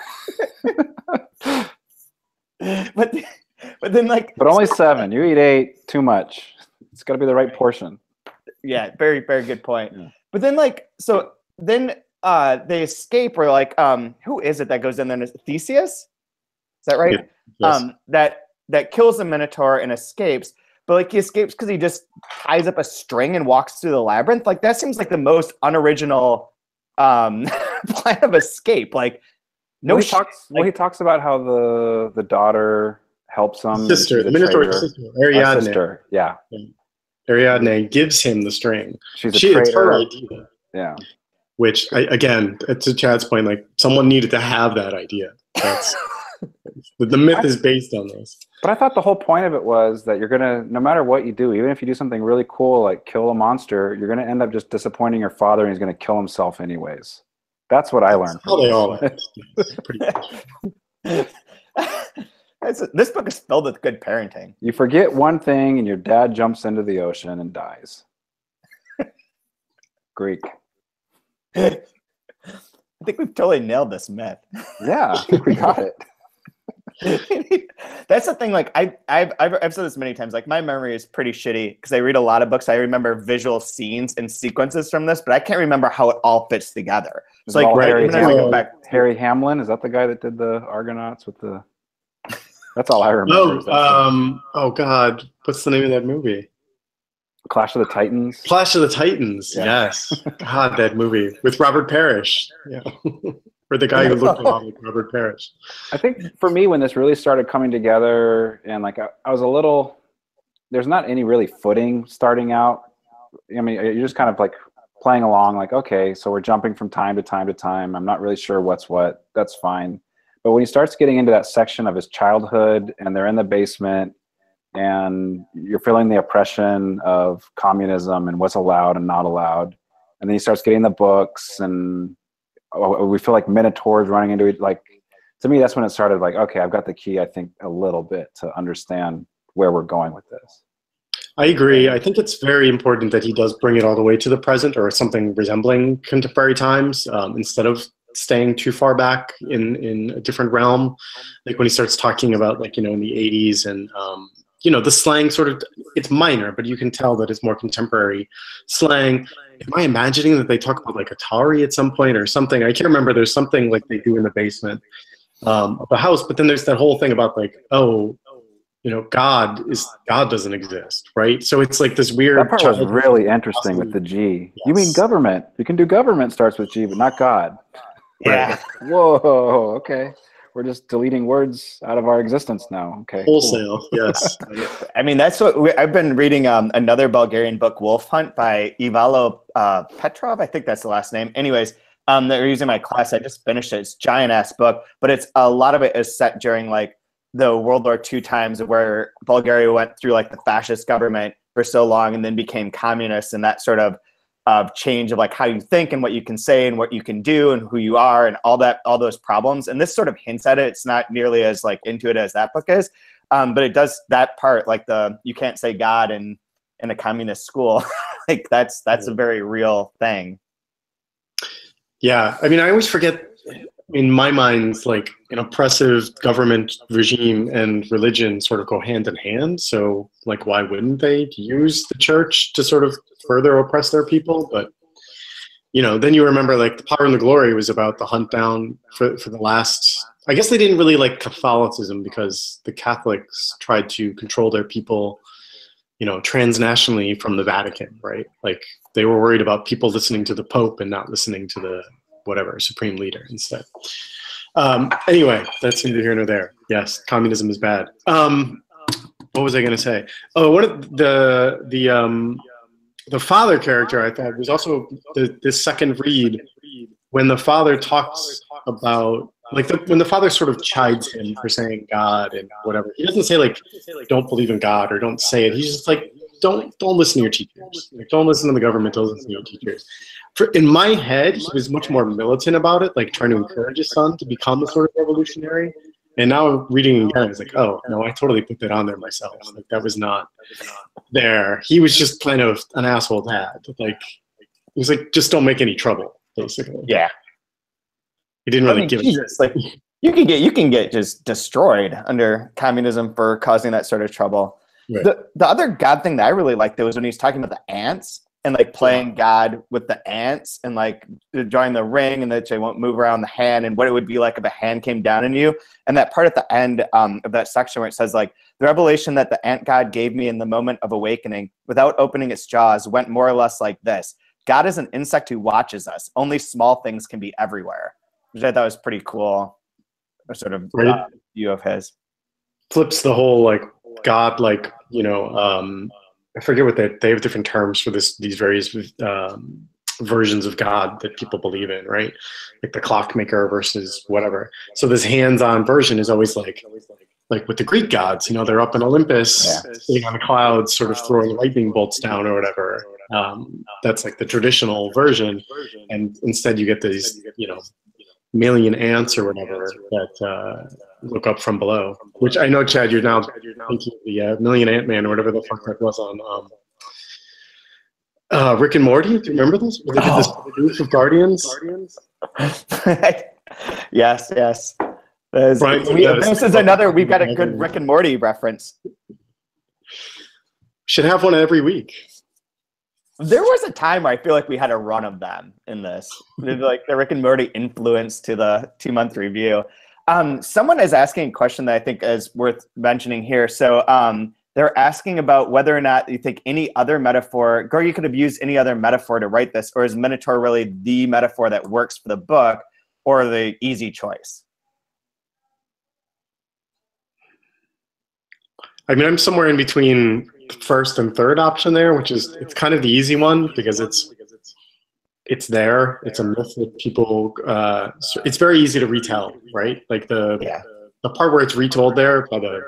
But then like, but only 7. You eat 8, too much. It's got to be the right portion. Yeah, very, very good point. Yeah. But then like, so then they escape, or like, who is it that goes in there? Theseus? Is that right? Yeah. Yes. That kills the Minotaur and escapes. But like he escapes because he just ties up a string and walks through the labyrinth. Like that seems like the most unoriginal plan of escape. Like no. He talks about how the daughter helps him. The Minotaur's sister, Ariadne. Sister, yeah. Ariadne gives him the string. It's her idea. Yeah. Which, again, to Chad's point, like someone needed to have that idea. That's the myth is based on this. But I thought the whole point of it was that you're gonna, no matter what you do, even if you do something really cool like kill a monster, you're gonna end up just disappointing your father, and he's gonna kill himself anyways. That's what I learned. How they all This book is filled with good parenting. You forget one thing, and your dad jumps into the ocean and dies. Greek. I think we've totally nailed this myth. Yeah, I think we got it. That's the thing. Like I've said this many times. Like my memory is pretty shitty because I read a lot of books. I remember visual scenes and sequences from this, but I can't remember how it all fits together. It's like Harry Hamlin, is that the guy that did the Argonauts with the? That's all I remember. Oh God, what's the name of that movie? Clash of the Titans. Clash of the Titans. Yeah. Yes. God, that movie with Robert Parrish. Yeah. Or the guy who looked a lot like Robert Parrish. I think for me, when this really started coming together, and like I was a little there's not any really footing starting out. I mean, you're just kind of like playing along, like, okay, so we're jumping from time to time to time. I'm not really sure what's what. That's fine. But when he starts getting into that section of his childhood, and they're in the basement, and you're feeling the oppression of communism and what's allowed and not allowed, and then he starts getting the books, and we feel like minotaurs running into it. Like, to me, that's when it started. Like, okay, I've got the key, I think, a little bit to understand where we're going with this. I agree. I think it's very important that he does bring it all the way to the present, or something resembling contemporary times, instead of staying too far back in a different realm. Like when he starts talking about, like, in the 80s, and the slang sort of, it's minor, but you can tell that it's more contemporary slang. Am I imagining that they talk about like Atari at some point or something? I can't remember. There's something like they do in the basement of the house, but then there's that whole thing about like, God doesn't exist, right? So it's like this weird. That part was really interesting with the G. Yes. You mean government? You can do government starts with G, but not God. Yeah. Right. Whoa. Okay. We're just deleting words out of our existence now. Okay. Wholesale. Cool. Yes. I mean, that's what I've been reading. Another Bulgarian book, Wolf Hunt, by Ivalo Petrov. I think that's the last name. Anyways, that we're using in my class. I just finished it. It's a giant ass book, but it's a lot of it is set during like the World War II times, where Bulgaria went through like the fascist government for so long and then became communist, and that sort of change of like how you think and what you can say and what you can do and who you are and all those problems. And this sort of hints at it. It's not nearly as like into it as that book is, but it does that part, like you can't say God in a communist school. Like that's a very real thing. Yeah, I mean, I always forget. In my mind, like an oppressive government regime and religion sort of go hand in hand. So like, why wouldn't they use the church to sort of further oppress their people? But, then you remember like The Power and the Glory was about the hunt down for the last, I guess they didn't really like Catholicism because the Catholics tried to control their people, transnationally from the Vatican, right? Like they were worried about people listening to the Pope and not listening to the whatever supreme leader instead. Anyway, that's neither here nor there. Yes, communism is bad. What was I going to say? Oh, one of the father character I thought was also the second read, when the father talks about when the father sort of chides him for saying God and whatever. He doesn't say like don't believe in God or don't say it. He's just like don't listen to your teachers. Like, don't listen to the government. Don't listen to your teachers. In my head, he was much more militant about it, like trying to encourage his son to become a sort of revolutionary. And now reading again, it's like, oh, no, I totally put that on there myself. Like, that was not there. He was just kind of an asshole dad. Like, he was like, just don't make any trouble, basically. Yeah. He didn't really give Jesus, like, you can get just destroyed under communism for causing that sort of trouble. Right. The other God thing that I really liked, though, was when he was talking about the ants. And like playing God with the ants and like drawing the ring and that they won't move around the hand and what it would be like if a hand came down on you. And that part at the end of that section where it says like the revelation that the ant God gave me in the moment of awakening without opening its jaws went more or less like this. God is an insect who watches us. Only small things can be everywhere. Which I thought was pretty cool. A sort of view of his. Flips the whole like God, like, I forget what they have different terms for these various versions of God that people believe in, right? Like the clockmaker versus whatever. So this hands-on version is always like with the Greek gods, they're up in Olympus, sitting on the clouds, sort of throwing lightning bolts down or whatever. That's like the traditional version, and instead you get these, million ants or whatever that look up from below. Which I know, Chad, you're now thinking of the Million Ant Man or whatever the fuck that was on Rick and Morty. Do you remember this? Where they did this spoof of Guardians? Yes. This is another. We've got a good Rick and Morty reference. Should have one every week. There was a time where I feel like we had a run of them in this. Like the Rick and Morty influence to the 2-month review. Someone is asking a question that I think is worth mentioning here. So they're asking about whether or not you think any other metaphor, or you could have used any other metaphor to write this, or is Minotaur really the metaphor that works for the book, or the easy choice? I mean, I'm somewhere in between first and third option there, which is it's kind of the easy one because it's there. It's a myth that people. It's very easy to retell, right? Like the part where it's retold there by the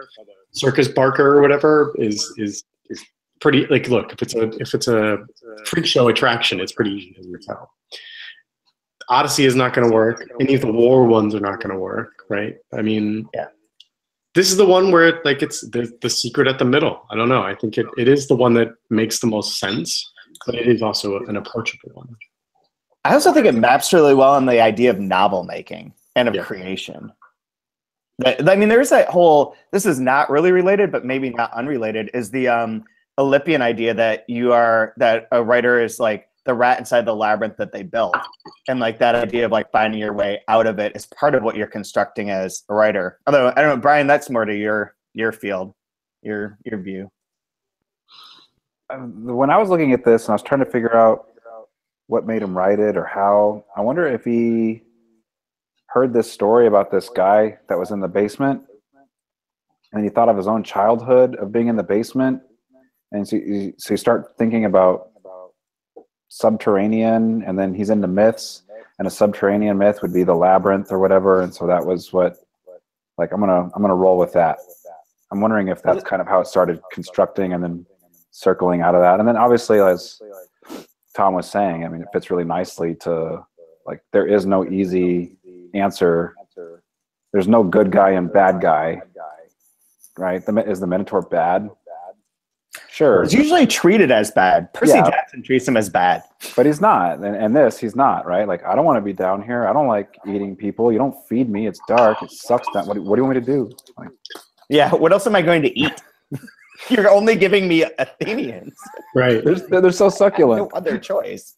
Circus Barker or whatever is pretty. Like, look, if it's a freak show attraction, it's pretty easy to retell. Odyssey is not going to work. Any of the war ones are not going to work, right? I mean, this is the one where it's the secret at the middle. I don't know. I think it is the one that makes the most sense, but it is also an approachable one. I also think it maps really well on the idea of novel making and of creation. I mean, there's that whole, this is not really related, but maybe not unrelated, is the Olympian idea that that a writer is like the rat inside the labyrinth that they built. And like that idea of like finding your way out of it is part of what you're constructing as a writer. Although, I don't know, Brian, that's more to your field, your view. When I was looking at this and I was trying to figure out what made him write it or how, I wonder if he heard this story about this guy that was in the basement and he thought of his own childhood of being in the basement. And so you start thinking about subterranean, and then he's into myths, and a subterranean myth would be the labyrinth or whatever. And so that was what, like, I'm gonna roll with that. I'm wondering if that's kind of how it started constructing and then circling out of that. And then obviously, as Tom was saying, I mean, it fits really nicely to, like, there is no easy answer. There's no good guy and bad guy, right? Is the Minotaur bad? Sure. It's usually treated as bad. Percy Jackson treats him as bad. But he's not. And he's not, right? Like, I don't want to be down here. I don't like eating people. You don't feed me. It's dark. It sucks. What do you want me to do? Like, yeah, what else am I going to eat? You're only giving me Athenians. Right. They're so succulent. No other choice.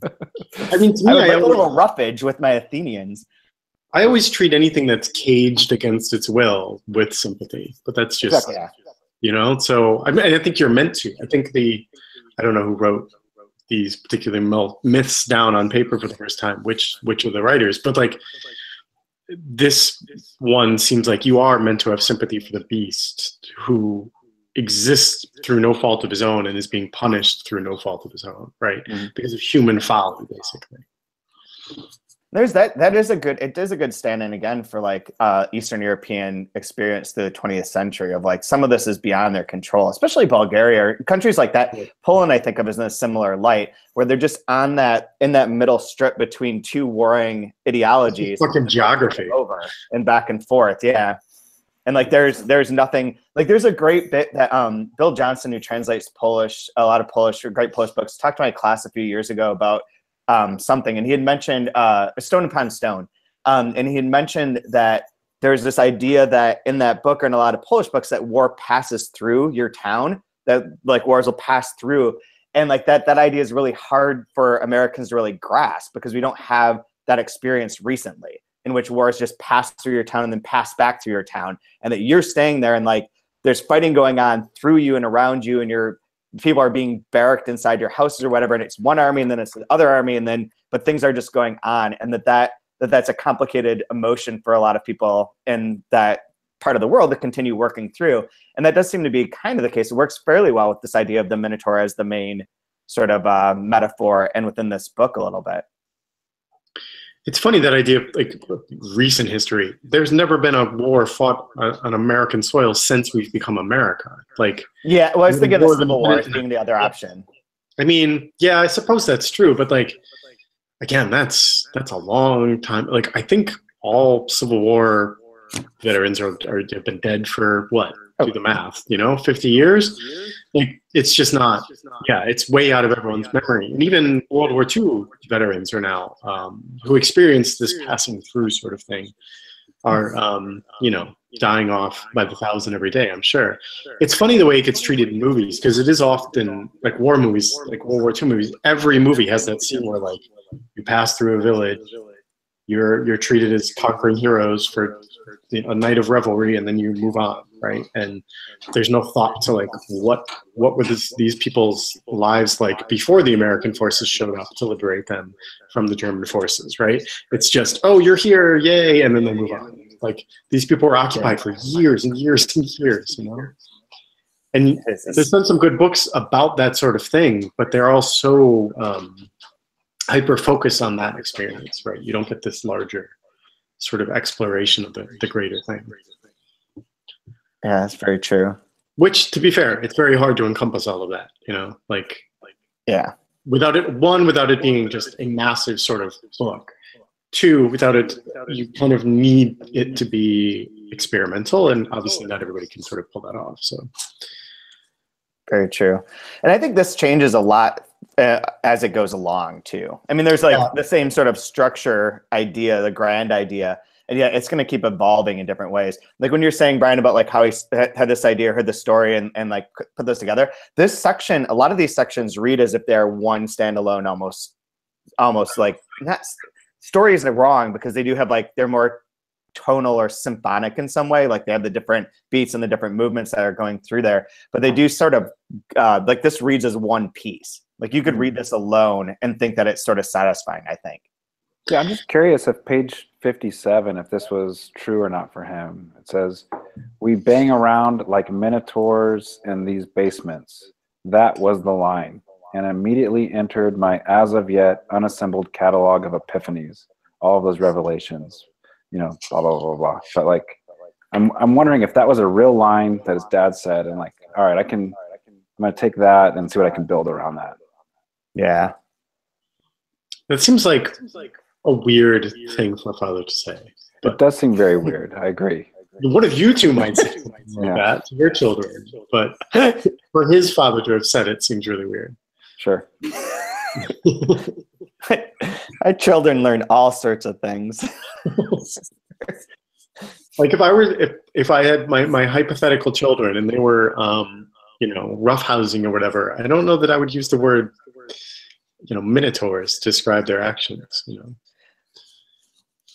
I mean, to me, I have a little roughage with my Athenians. I always treat anything that's caged against its will with sympathy, but that's just, you know, so I think you're meant to. I think I don't know who wrote these particular myths down on paper for the first time, which of the writers, but like this one seems like you are meant to have sympathy for the beast who exists through no fault of his own and is being punished through no fault of his own, right? Mm-hmm. Because of human folly, basically. There's that is a good stand-in again for like Eastern European experience through the 20th century of like some of this is beyond their control, especially Bulgaria, countries like that. Poland I think of as in a similar light where they're just in that middle strip between two warring ideologies. Fucking geography. Over and back and forth, yeah. And like there's nothing, like there's a great bit that Bill Johnson, who translates Polish, a lot of Polish, great Polish books, talked to my class a few years ago about something, and he had mentioned Stone Upon Stone, and he had mentioned that there's this idea that in that book or in a lot of Polish books that war passes through your town, that like wars will pass through, and like that idea is really hard for Americans to really grasp because we don't have that experience recently in which wars just pass through your town and then pass back through your town, and that you're staying there and like there's fighting going on through you and around you, and people are being barracked inside your houses or whatever, and it's one army and then it's the other army, and then but things are just going on, and that's a complicated emotion for a lot of people in that part of the world to continue working through. And that does seem to be kind of the case. It works fairly well with this idea of the Minotaur as the main sort of metaphor, and within this book a little bit. It's funny, that idea of like recent history. There's never been a war fought on American soil since we've become America. Like, yeah, well, I was thinking of the Civil War as being the other option. I mean, yeah, I suppose that's true, but like, again, that's a long time. Like, I think all Civil War veterans have been dead for what? Do the math, 50 years. Like, it's just not. Yeah, it's way out of everyone's memory. And even World War II veterans are now who experienced this passing through sort of thing are dying off by the thousand every day. I'm sure. It's funny the way it gets treated in movies, because it is often like war movies, like World War II movies. Every movie has that scene where like you pass through a village, you're treated as conquering heroes for a night of revelry, and then you move on, right? And there's no thought to like what were these people's lives like before the American forces showed up to liberate them from the German forces, right? It's just, oh, you're here, yay, and then they move on. Like, these people were occupied for years and years and years, And there's been some good books about that sort of thing, but they're all so hyper focused on that experience, right? You don't get this larger sort of exploration of the greater thing. Yeah, that's very true. Which, to be fair, it's very hard to encompass all of that, like yeah. Without it being just a massive sort of book. Two, without it, you kind of need it to be experimental, and obviously not everybody can sort of pull that off. So, very true. And I think this changes a lot as it goes along too. I mean, there's like the same sort of structure idea, the grand idea, and yeah, it's going to keep evolving in different ways. Like when you're saying, Brian, about like how he had this idea, heard the story, and like put those together. This section, a lot of these sections read as if they're one standalone, almost like not. Stories are wrong because they do have like, they're more tonal or symphonic in some way. Like they have the different beats and the different movements that are going through there, but they do sort of like this reads as one piece. Like you could read this alone and think that it's sort of satisfying, I think. Yeah, I'm just curious if page 57, if this was true or not for him. It says, "We bang around like minotaurs in these basements." That was the line. And immediately entered my as of yet unassembled catalog of epiphanies, all of those revelations, blah, blah, blah, blah. But like, I'm wondering if that was a real line that his dad said, and like, all right, I'm going to take that and see what I can build around that. Yeah. That seems like a weird thing for a father to say. But it does seem very weird. I agree. One of you two might say something like that to your children, but for his father to have said it seems really weird. Sure. Our children learn all sorts of things. Like if I had my hypothetical children and they were roughhousing or whatever, I don't know that I would use the word minotaurs to describe their actions.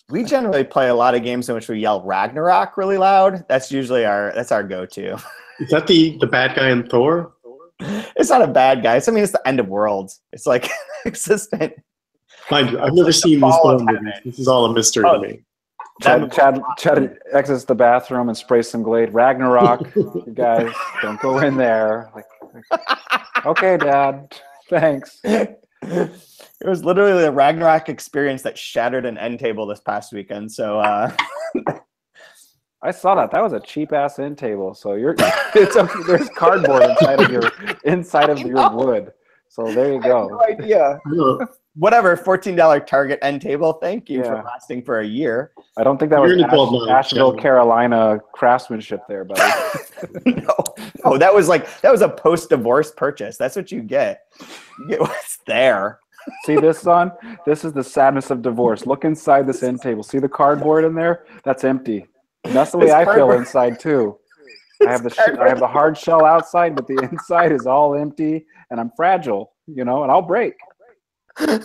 We generally play a lot of games in which we yell Ragnarok really loud. That's usually our go-to. Is that the bad guy in Thor? It's not a bad guy. It's the end of worlds. It's like existent. Mind you, I've never seen these film movies. This is all a mystery to me. Chad exits the bathroom and sprays some Glade. Ragnarok, you guys, don't go in there. Okay, Dad, thanks. It was literally the Ragnarok experience that shattered an end table this past weekend. So I saw that. That was a cheap ass end table. So there's cardboard inside of your wood. So there you go. No idea. Whatever, $14 Target end table. Thank you for lasting for a year. I don't think that was Asheville, Carolina craftsmanship there, buddy. No, that was a post-divorce purchase. That's what you get. You get what's there. See this, son? This is the sadness of divorce. Look inside this end table. See the cardboard in there? That's empty. And that's the way I feel inside too. I have the hard shell outside, but the inside is all empty, and I'm fragile, and I'll break. There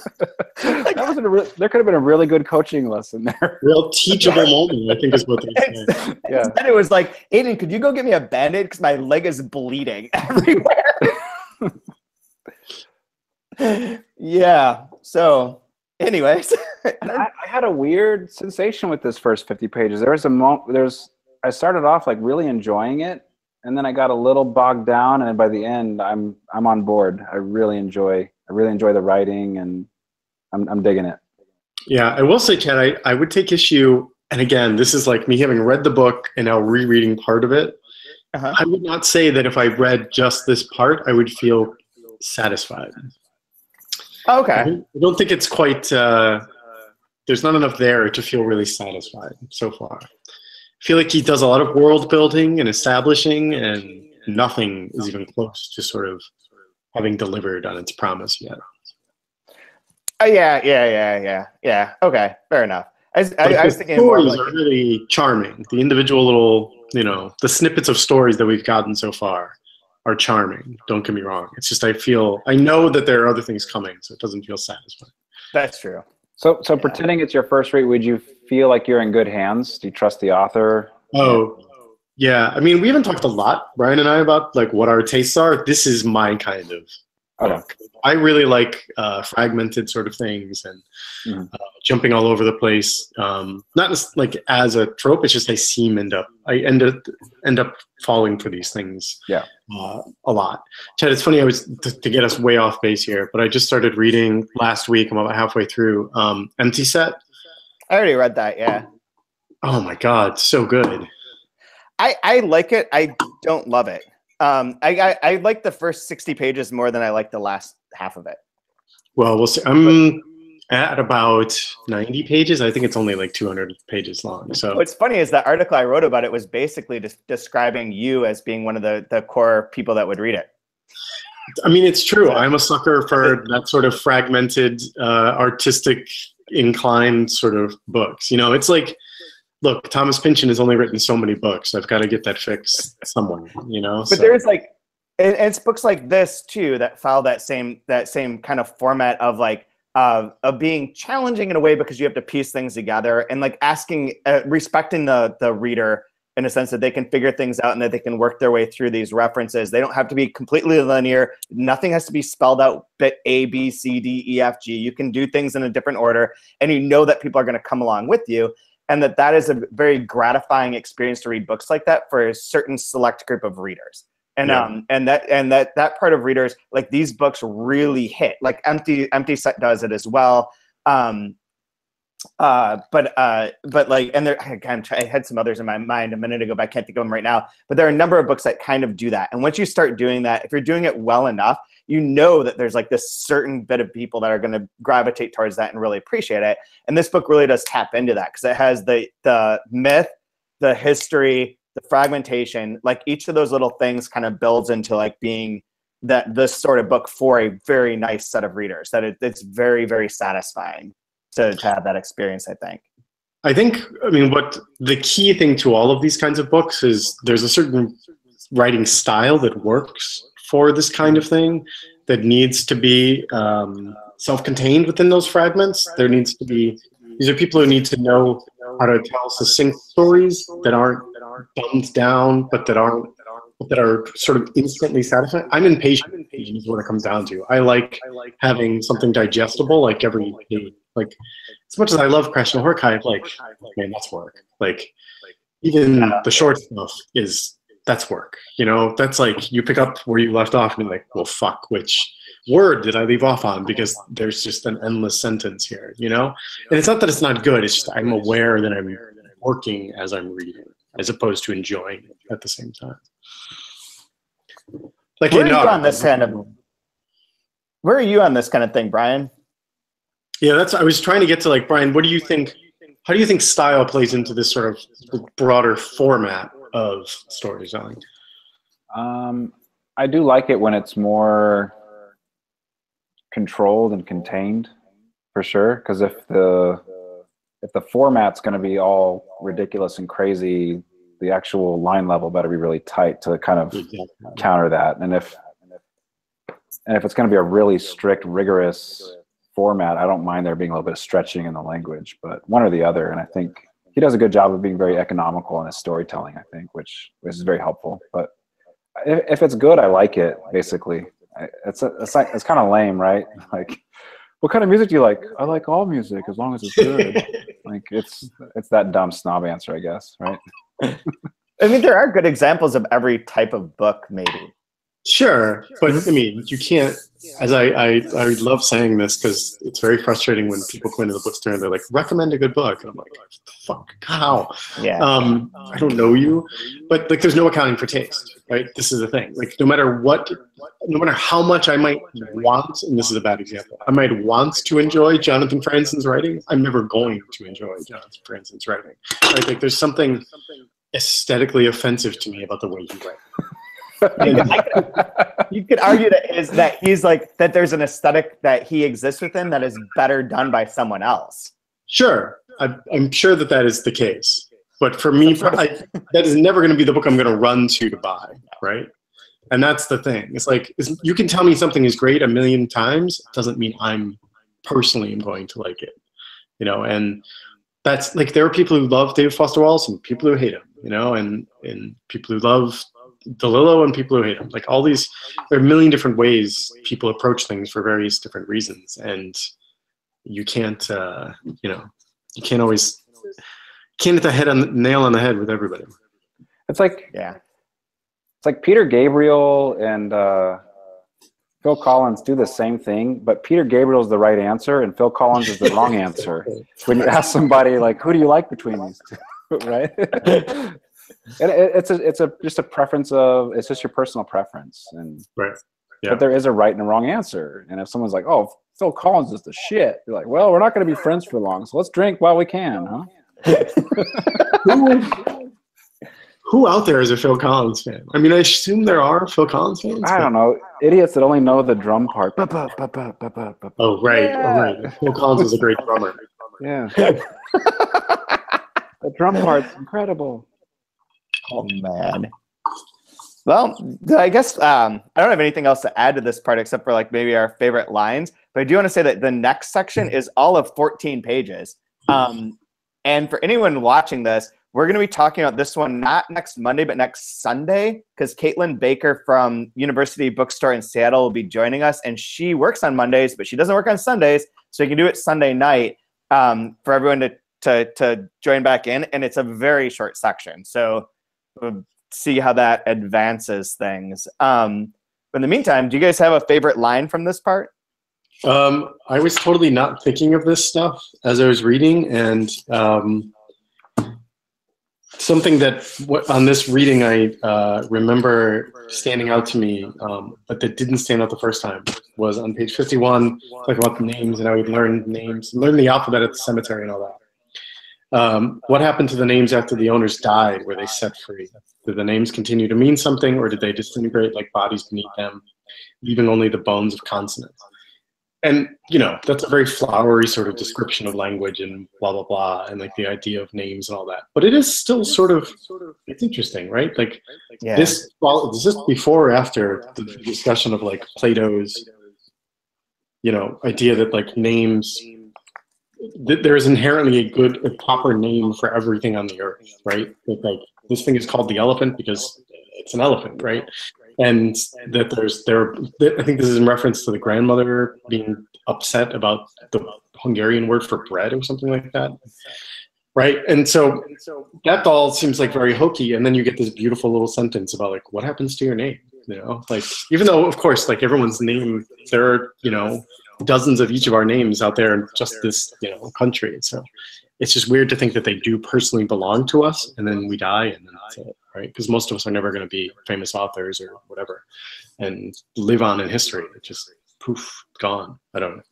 could have been a really good coaching lesson there. Real teachable moment, I think, is what they said. Yeah. Instead, it was like, Aiden, could you go get me a Band-Aid because my leg is bleeding everywhere. Yeah. So, anyways, I had a weird sensation with this first 50 pages. I started off like really enjoying it, and then I got a little bogged down, and by the end, I'm on board. I really enjoy the writing, and I'm digging it. Yeah, I will say, Chad, I would take issue, and again, this is like me having read the book and now rereading part of it. I would not say that if I read just this part, I would feel satisfied. Okay. I don't think it's quite, there's not enough there to feel really satisfied so far. I feel like he does a lot of world building and establishing, and nothing is even close to sort of having delivered on its promise yet. Yeah. Okay, fair enough. I was thinking the stories are really charming. The individual little, the snippets of stories that we've gotten so far are charming. Don't get me wrong. It's just I know that there are other things coming, so it doesn't feel satisfying. That's true. So pretending it's your first read, would you feel like you're in good hands? Do you trust the author? Oh, yeah. I mean, we haven't talked a lot, Brian and I, about like what our tastes are. This is my kind of book. I really like fragmented sort of things and jumping all over the place. Not just like as a trope, it's just I end up falling for these things a lot. Chad, it's funny, to get us way off base here, but I just started reading last week. I'm about halfway through Empty Set. I already read that, yeah. Oh my God, so good. I like it. I don't love it. I like the first 60 pages more than I like the last half of it. Well, we'll see. I'm at about 90 pages. I think it's only like 200 pages long. So what's funny is that article I wrote about it was basically just describing you as being one of the core people that would read it. I mean, it's true. I'm a sucker for that sort of fragmented, artistic inclined sort of books. You know, it's like, look, Thomas Pynchon has only written so many books. I've got to get that fixed somewhere, you know? But there's like, and it's books like this too, that follow that same kind of format of like, of being challenging in a way because you have to piece things together and like asking, respecting the reader in a sense that they can figure things out and that they can work their way through these references. They don't have to be completely linear. Nothing has to be spelled out bit A, B, C, D, E, F, G. You can do things in a different order and you know that people are going to come along with you. And that is a very gratifying experience to read books like that for a certain select group of readers. And that part of readers, like these books really hit. Like Empty Set does it as well. But like, and there again, I had some others in my mind a minute ago, but I can't think of them right now. But there are a number of books that kind of do that. And once you start doing that, if you're doing it well enough, you know that there's like this certain bit of people that are going to gravitate towards that and really appreciate it. And this book really does tap into that because it has the myth, the history, the fragmentation, like each of those little things kind of builds into like being this sort of book for a very nice set of readers, that it's very, very satisfying to have that experience, I think. I mean, what the key thing to all of these kinds of books is there's a certain writing style that works for this kind of thing that needs to be self-contained within those fragments. There needs to be, these are people who need to know how to tell succinct stories that aren't dumbed down, but that are sort of instantly satisfying. I'm impatient is what it comes down to. I like having something digestible like every day. Like, as much as I love Crash and Horkai, like, man, that's work. Like, even the short stuff that's work. You know, that's like you pick up where you left off and you're like, well, fuck, which word did I leave off on? Because there's just an endless sentence here, you know? And it's not that it's not good. It's just I'm aware that I'm working as I'm reading, as opposed to enjoying it at the same time. Like, where are you on this kind of? Where are you on this kind of thing, Brian? Yeah, I was trying to get to like, Brian, what do you think? How do you think style plays into this sort of broader format of storytelling? I do like it when it's more controlled and contained, for sure. Because if the format's going to be all ridiculous and crazy, the actual line level better be really tight to kind of counter that. And if it's going to be a really strict, rigorous format, I don't mind there being a little bit of stretching in the language, but one or the other. And I think he does a good job of being very economical in his storytelling, I think, which is very helpful. But if it's good, I like it, basically. It's kind of lame, right? Like, what kind of music do you like? I like all music as long as it's good. Like, it's that dumb snob answer, I guess, right? I mean, there are good examples of every type of book, maybe. Sure, but I mean, you can't. As I love saying this because it's very frustrating when people go into the bookstore and they're like, recommend a good book, and I'm like, fuck, how? Yeah. I don't know you, but like, there's no accounting for taste, right? This is the thing. Like, no matter how much I might want, and this is a bad example, I might want to enjoy Jonathan Franzen's writing, I'm never going to enjoy Jonathan Franzen's writing. Right? Like, there's something aesthetically offensive to me about the way he writes. You could argue that he's like that there's an aesthetic that he exists within that is better done by someone else. Sure, I'm sure that is the case. But for me, that is never going to be the book I'm going to run to buy, right? And that's the thing. It's like, you can tell me something is great a million times. It doesn't mean I'm personally going to like it, you know. And that's like, there are people who love David Foster Wallace and people who hate him, you know, and people who love DeLillo and people who hate him. Like all these, there are a million different ways people approach things for various different reasons, and you can't, you can't always hit the nail on the head with everybody. It's like it's like Peter Gabriel and Phil Collins do the same thing, but Peter Gabriel is the right answer and Phil Collins is the wrong answer. When you ask somebody like, who do you like between these two, right? And it's just a preference of, it's just your personal preference, and right. Yeah. But there is a right and a wrong answer. And if someone's like, oh, Phil Collins is the shit, you're like, well, we're not going to be friends for long, so let's drink while we can, huh? Who out there is a Phil Collins fan? I mean, I assume there are Phil Collins fans. I don't know. Idiots that only know the drum part. Oh, right. Yeah. Oh, right. Phil Collins is a great drummer. Yeah. The drum part's incredible. Oh, man. Well, I guess I don't have anything else to add to this part except for like maybe our favorite lines. But I do want to say that the next section is all of 14 pages. And for anyone watching this, we're going to be talking about this one not next Monday, but next Sunday, because Caitlin Baker from University Bookstore in Seattle will be joining us. And she works on Mondays, but she doesn't work on Sundays. So you can do it Sunday night for everyone to join back in. And it's a very short section. So we'll see how that advances things. But in the meantime, do you guys have a favorite line from this part? I was totally not thinking of this stuff as I was reading, and something that on this reading I remember standing out to me, but that didn't stand out the first time, was on page 51, talking about the names, and I would learn names, learn the alphabet at the cemetery and all that. What happened to the names after the owners died? Were they set free? Did the names continue to mean something, or did they disintegrate like bodies beneath them, leaving only the bones of consonants? And, you know, that's a very flowery sort of description of language and blah, blah, blah, and like the idea of names and all that. But it is still sort of, it's interesting, right? Like this, is this before or after the discussion of like Plato's, you know, idea that like names, there is inherently a proper name for everything on the earth, right? Like this thing is called the elephant because it's an elephant, right? And that I think this is in reference to the grandmother being upset about the Hungarian word for bread or something like that, right? And so that all seems like very hokey, and then you get this beautiful little sentence about like, what happens to your name? You know, like, even though of course like everyone's name, there are, you know, dozens of each of our names out there in just this, you know, country. So it's just weird to think that they do personally belong to us, and then we die, and then that's it, right? Because most of us are never going to be famous authors or whatever and live on in history. It's just poof, gone. I don't know.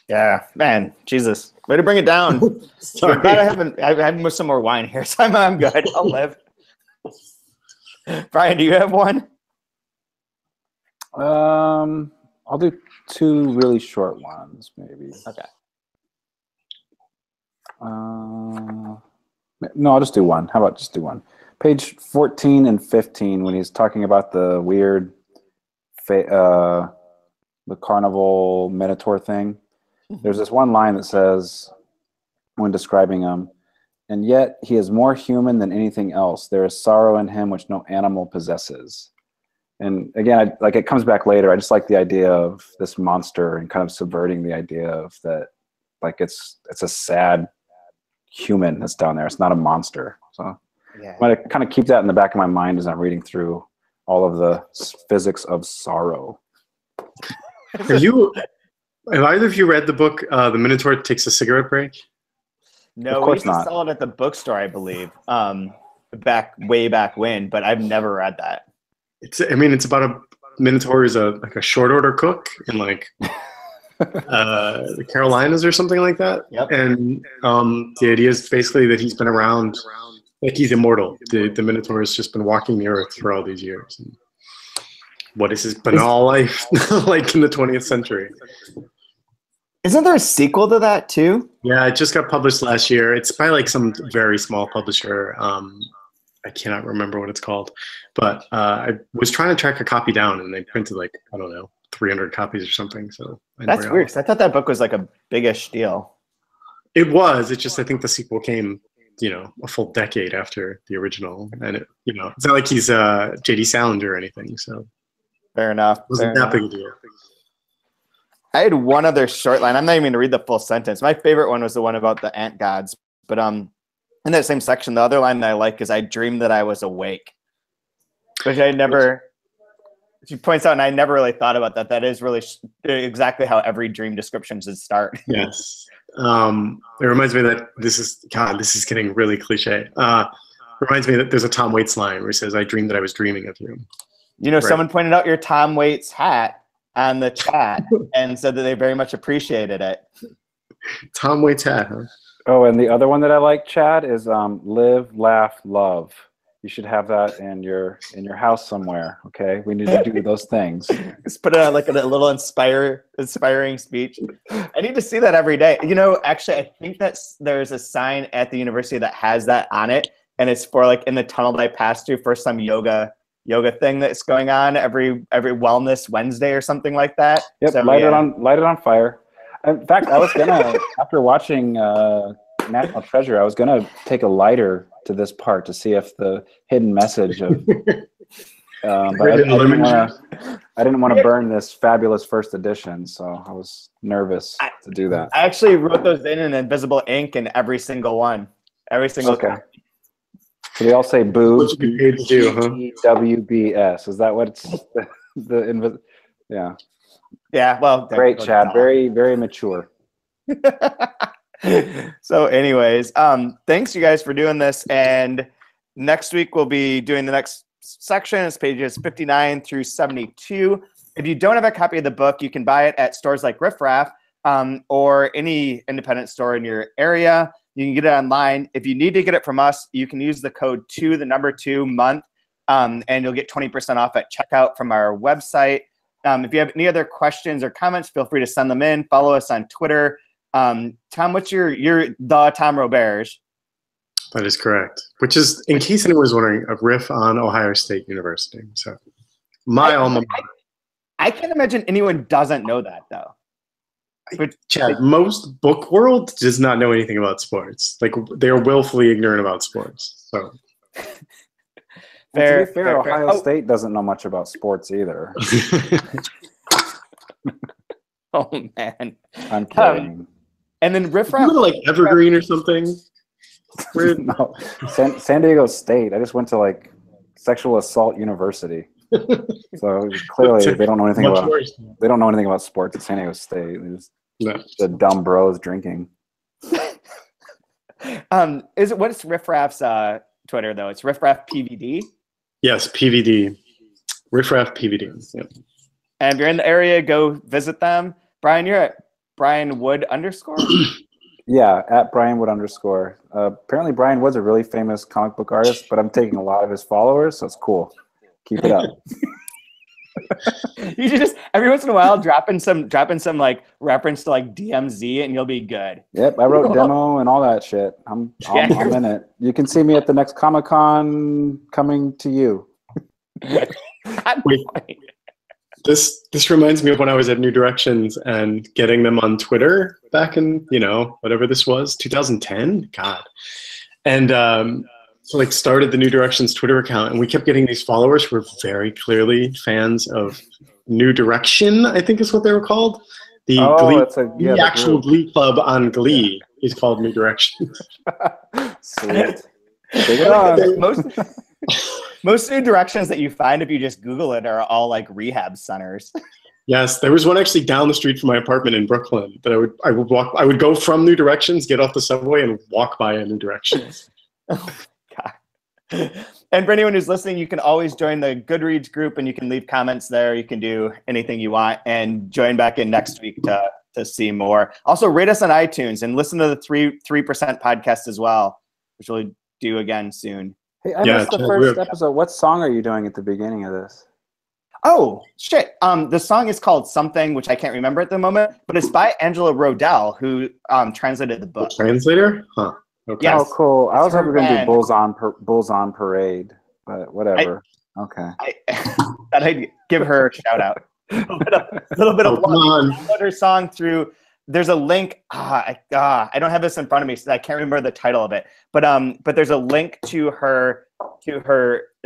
Yeah, man, Jesus, way to bring it down. Sorry. I'm glad I have some more wine here, so I'm good. I'll live. Brian, do you have one? I'll do two really short ones, maybe. Okay. No, I'll just do one. How about just do one? Page 14 and 15, when he's talking about the weird, the carnival minotaur thing. There's this one line that says, when describing him, and yet he is more human than anything else. There is sorrow in him which no animal possesses. And again, like it comes back later. I just like the idea of this monster and kind of subverting the idea of that, like it's a sad human that's down there. It's not a monster. So I'm going to kind of keep that in the back of my mind as I'm reading through all of the physics of sorrow. Have either of you read the book, The Minotaur Takes a Cigarette Break? No, we used to sell it at the bookstore, I believe, way back when, but I've never read that. It's about a Minotaur is like a short order cook in like the Carolinas or something like that. Yep. And the idea is basically that he's been around, like he's immortal. The Minotaur has just been walking the earth for all these years. And what is his banal life like in the 20th century? Isn't there a sequel to that too? Yeah, it just got published last year. It's by like some very small publisher. I cannot remember what it's called, but I was trying to track a copy down, and they printed like, I don't know, 300 copies or something. So that's weird, because I thought that book was like a biggish deal. It was. It just, I think the sequel came a full decade after the original, and it's not like he's J.D. Salinger or anything. So fair enough. It wasn't that big a deal. I had one other short line. I'm not even going to read the full sentence. My favorite one was the one about the ant gods. But in that same section, the other line that I like is, "I dreamed that I was awake," which I never. She points out, and I never really thought about that. That is really exactly how every dream description should start. Yes. It reminds me that this is getting really cliche. Reminds me that there's a Tom Waits line where he says, "I dreamed that I was dreaming of you." Right. Someone pointed out your Tom Waits hat on the chat and said that they very much appreciated it. Tom Waits hat, huh? Oh, and the other one that I like, Chad, is live, laugh, love. You should have that in your house somewhere. Okay, we need to do those things. Just put it on like a little inspiring speech. I need to see that every day. Actually, I think that there's a sign at the university that has that on it, and it's for like in the tunnel that I passed through for some yoga thing that's going on every Wellness Wednesday or something like that. Yep, so, light it on fire. In fact, I was gonna after watching National Treasure, I was gonna take a lighter to this part to see if the hidden message of but I didn't want to burn this fabulous first edition, so I was nervous to do that. I actually wrote those in invisible ink in every single one. Every single time. So they all say boobs. WBS. Is that what it's yeah. Yeah, well, great, Chad. Very, very mature. So anyways, thanks you guys for doing this. And next week we'll be doing the next section. It's pages 59 through 72. If you don't have a copy of the book, you can buy it at stores like Riff Raff or any independent store in your area. You can get it online. If you need to get it from us, you can use the code 2month, and you'll get 20% off at checkout from our website. If you have any other questions or comments, feel free to send them in. Follow us on Twitter. Tom, what's you're the Tom Roberge? That is correct. Which is, in case anyone was wondering, a riff on Ohio State University. So my alma mater. I can't imagine anyone doesn't know that though. But Chad, most book world does not know anything about sports. Like they are willfully ignorant about sports. So fair. Ohio State doesn't know much about sports either. Oh man, I'm kidding. And then Riff Raff, like Evergreen or something. No, San Diego State. I just went to like sexual assault university. So clearly they don't know anything about they don't know anything about sports at San Diego State. They're just the dumb bros drinking. What's Riff Raff's Twitter though? It's Riff Raff PVD. Yes, PVD. Riff Raff PVD. Yep. And if you're in the area, go visit them. Brian, you're at Brian Wood _ Yeah, at Brian Wood _. Apparently Brian Wood's a really famous comic book artist, but I'm taking a lot of his followers, so it's cool. Keep it up. You should just every once in a while drop in some like reference to like DMZ and you'll be good. Yep, I wrote demo and all that shit. I'm in it. You can see me at the next Comic-Con coming to you. Wait. This reminds me of when I was at New Directions and getting them on Twitter back in, whatever this was, 2010? God. And so like started the New Directions Twitter account, and we kept getting these followers who were very clearly fans of New Direction, I think is what they were called. The actual Glee club on Glee is called New Direction. Sweet. Take it on. Most New Directions that you find if you just Google it are all like rehab centers. Yes, there was one actually down the street from my apartment in Brooklyn that I would go from New Directions, get off the subway, and walk by a New Directions. Oh my God. And for anyone who's listening, you can always join the Goodreads group, and you can leave comments there. You can do anything you want, and join back in next week to see more. Also, rate us on iTunes and listen to the 3% podcast as well, which we'll do again soon. Hey, I missed the first episode. What song are you doing at the beginning of this? Oh, shit. The song is called Something, which I can't remember at the moment, but it's by Angela Rodell, who translated the book. Translator? Huh. Okay. Yes. Oh, cool. I was hoping we were going to do Bulls on Parade, but whatever. Okay. I'd give her a shout out. A little bit of love. Download her song through there's a link. I don't have this in front of me, so I can't remember the title of it. But there's a link to her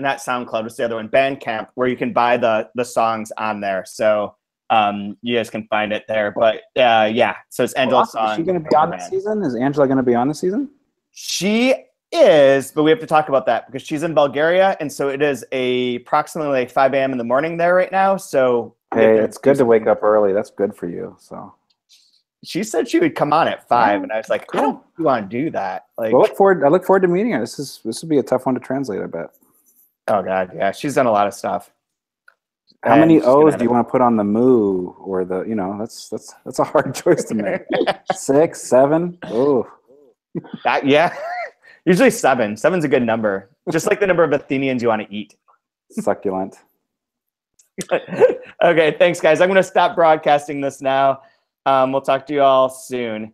not SoundCloud, what's the other one? Bandcamp, where you can buy the songs on there. So you guys can find it there. But yeah, so it's Angela's song. Is she going to be on this season? Is Angela going to be on this season? She is, but we have to talk about that because she's in Bulgaria, and so it is approximately like 5 a.m. in the morning there right now. So hey, it's good to wake up early. That's good for you. So she said she would come on at 5, and I was like, cool. I don't want to do that. Like, I look forward to meeting her. This would be a tough one to translate, I bet. Oh God, yeah, she's done a lot of stuff. How many O's do you want to put on the moo or the? That's a hard choice to make. 6, 7. Oh, yeah. Usually 7. 7's a good number. Just like the number of Athenians you want to eat. Succulent. Okay, thanks, guys. I'm going to stop broadcasting this now. We'll talk to you all soon.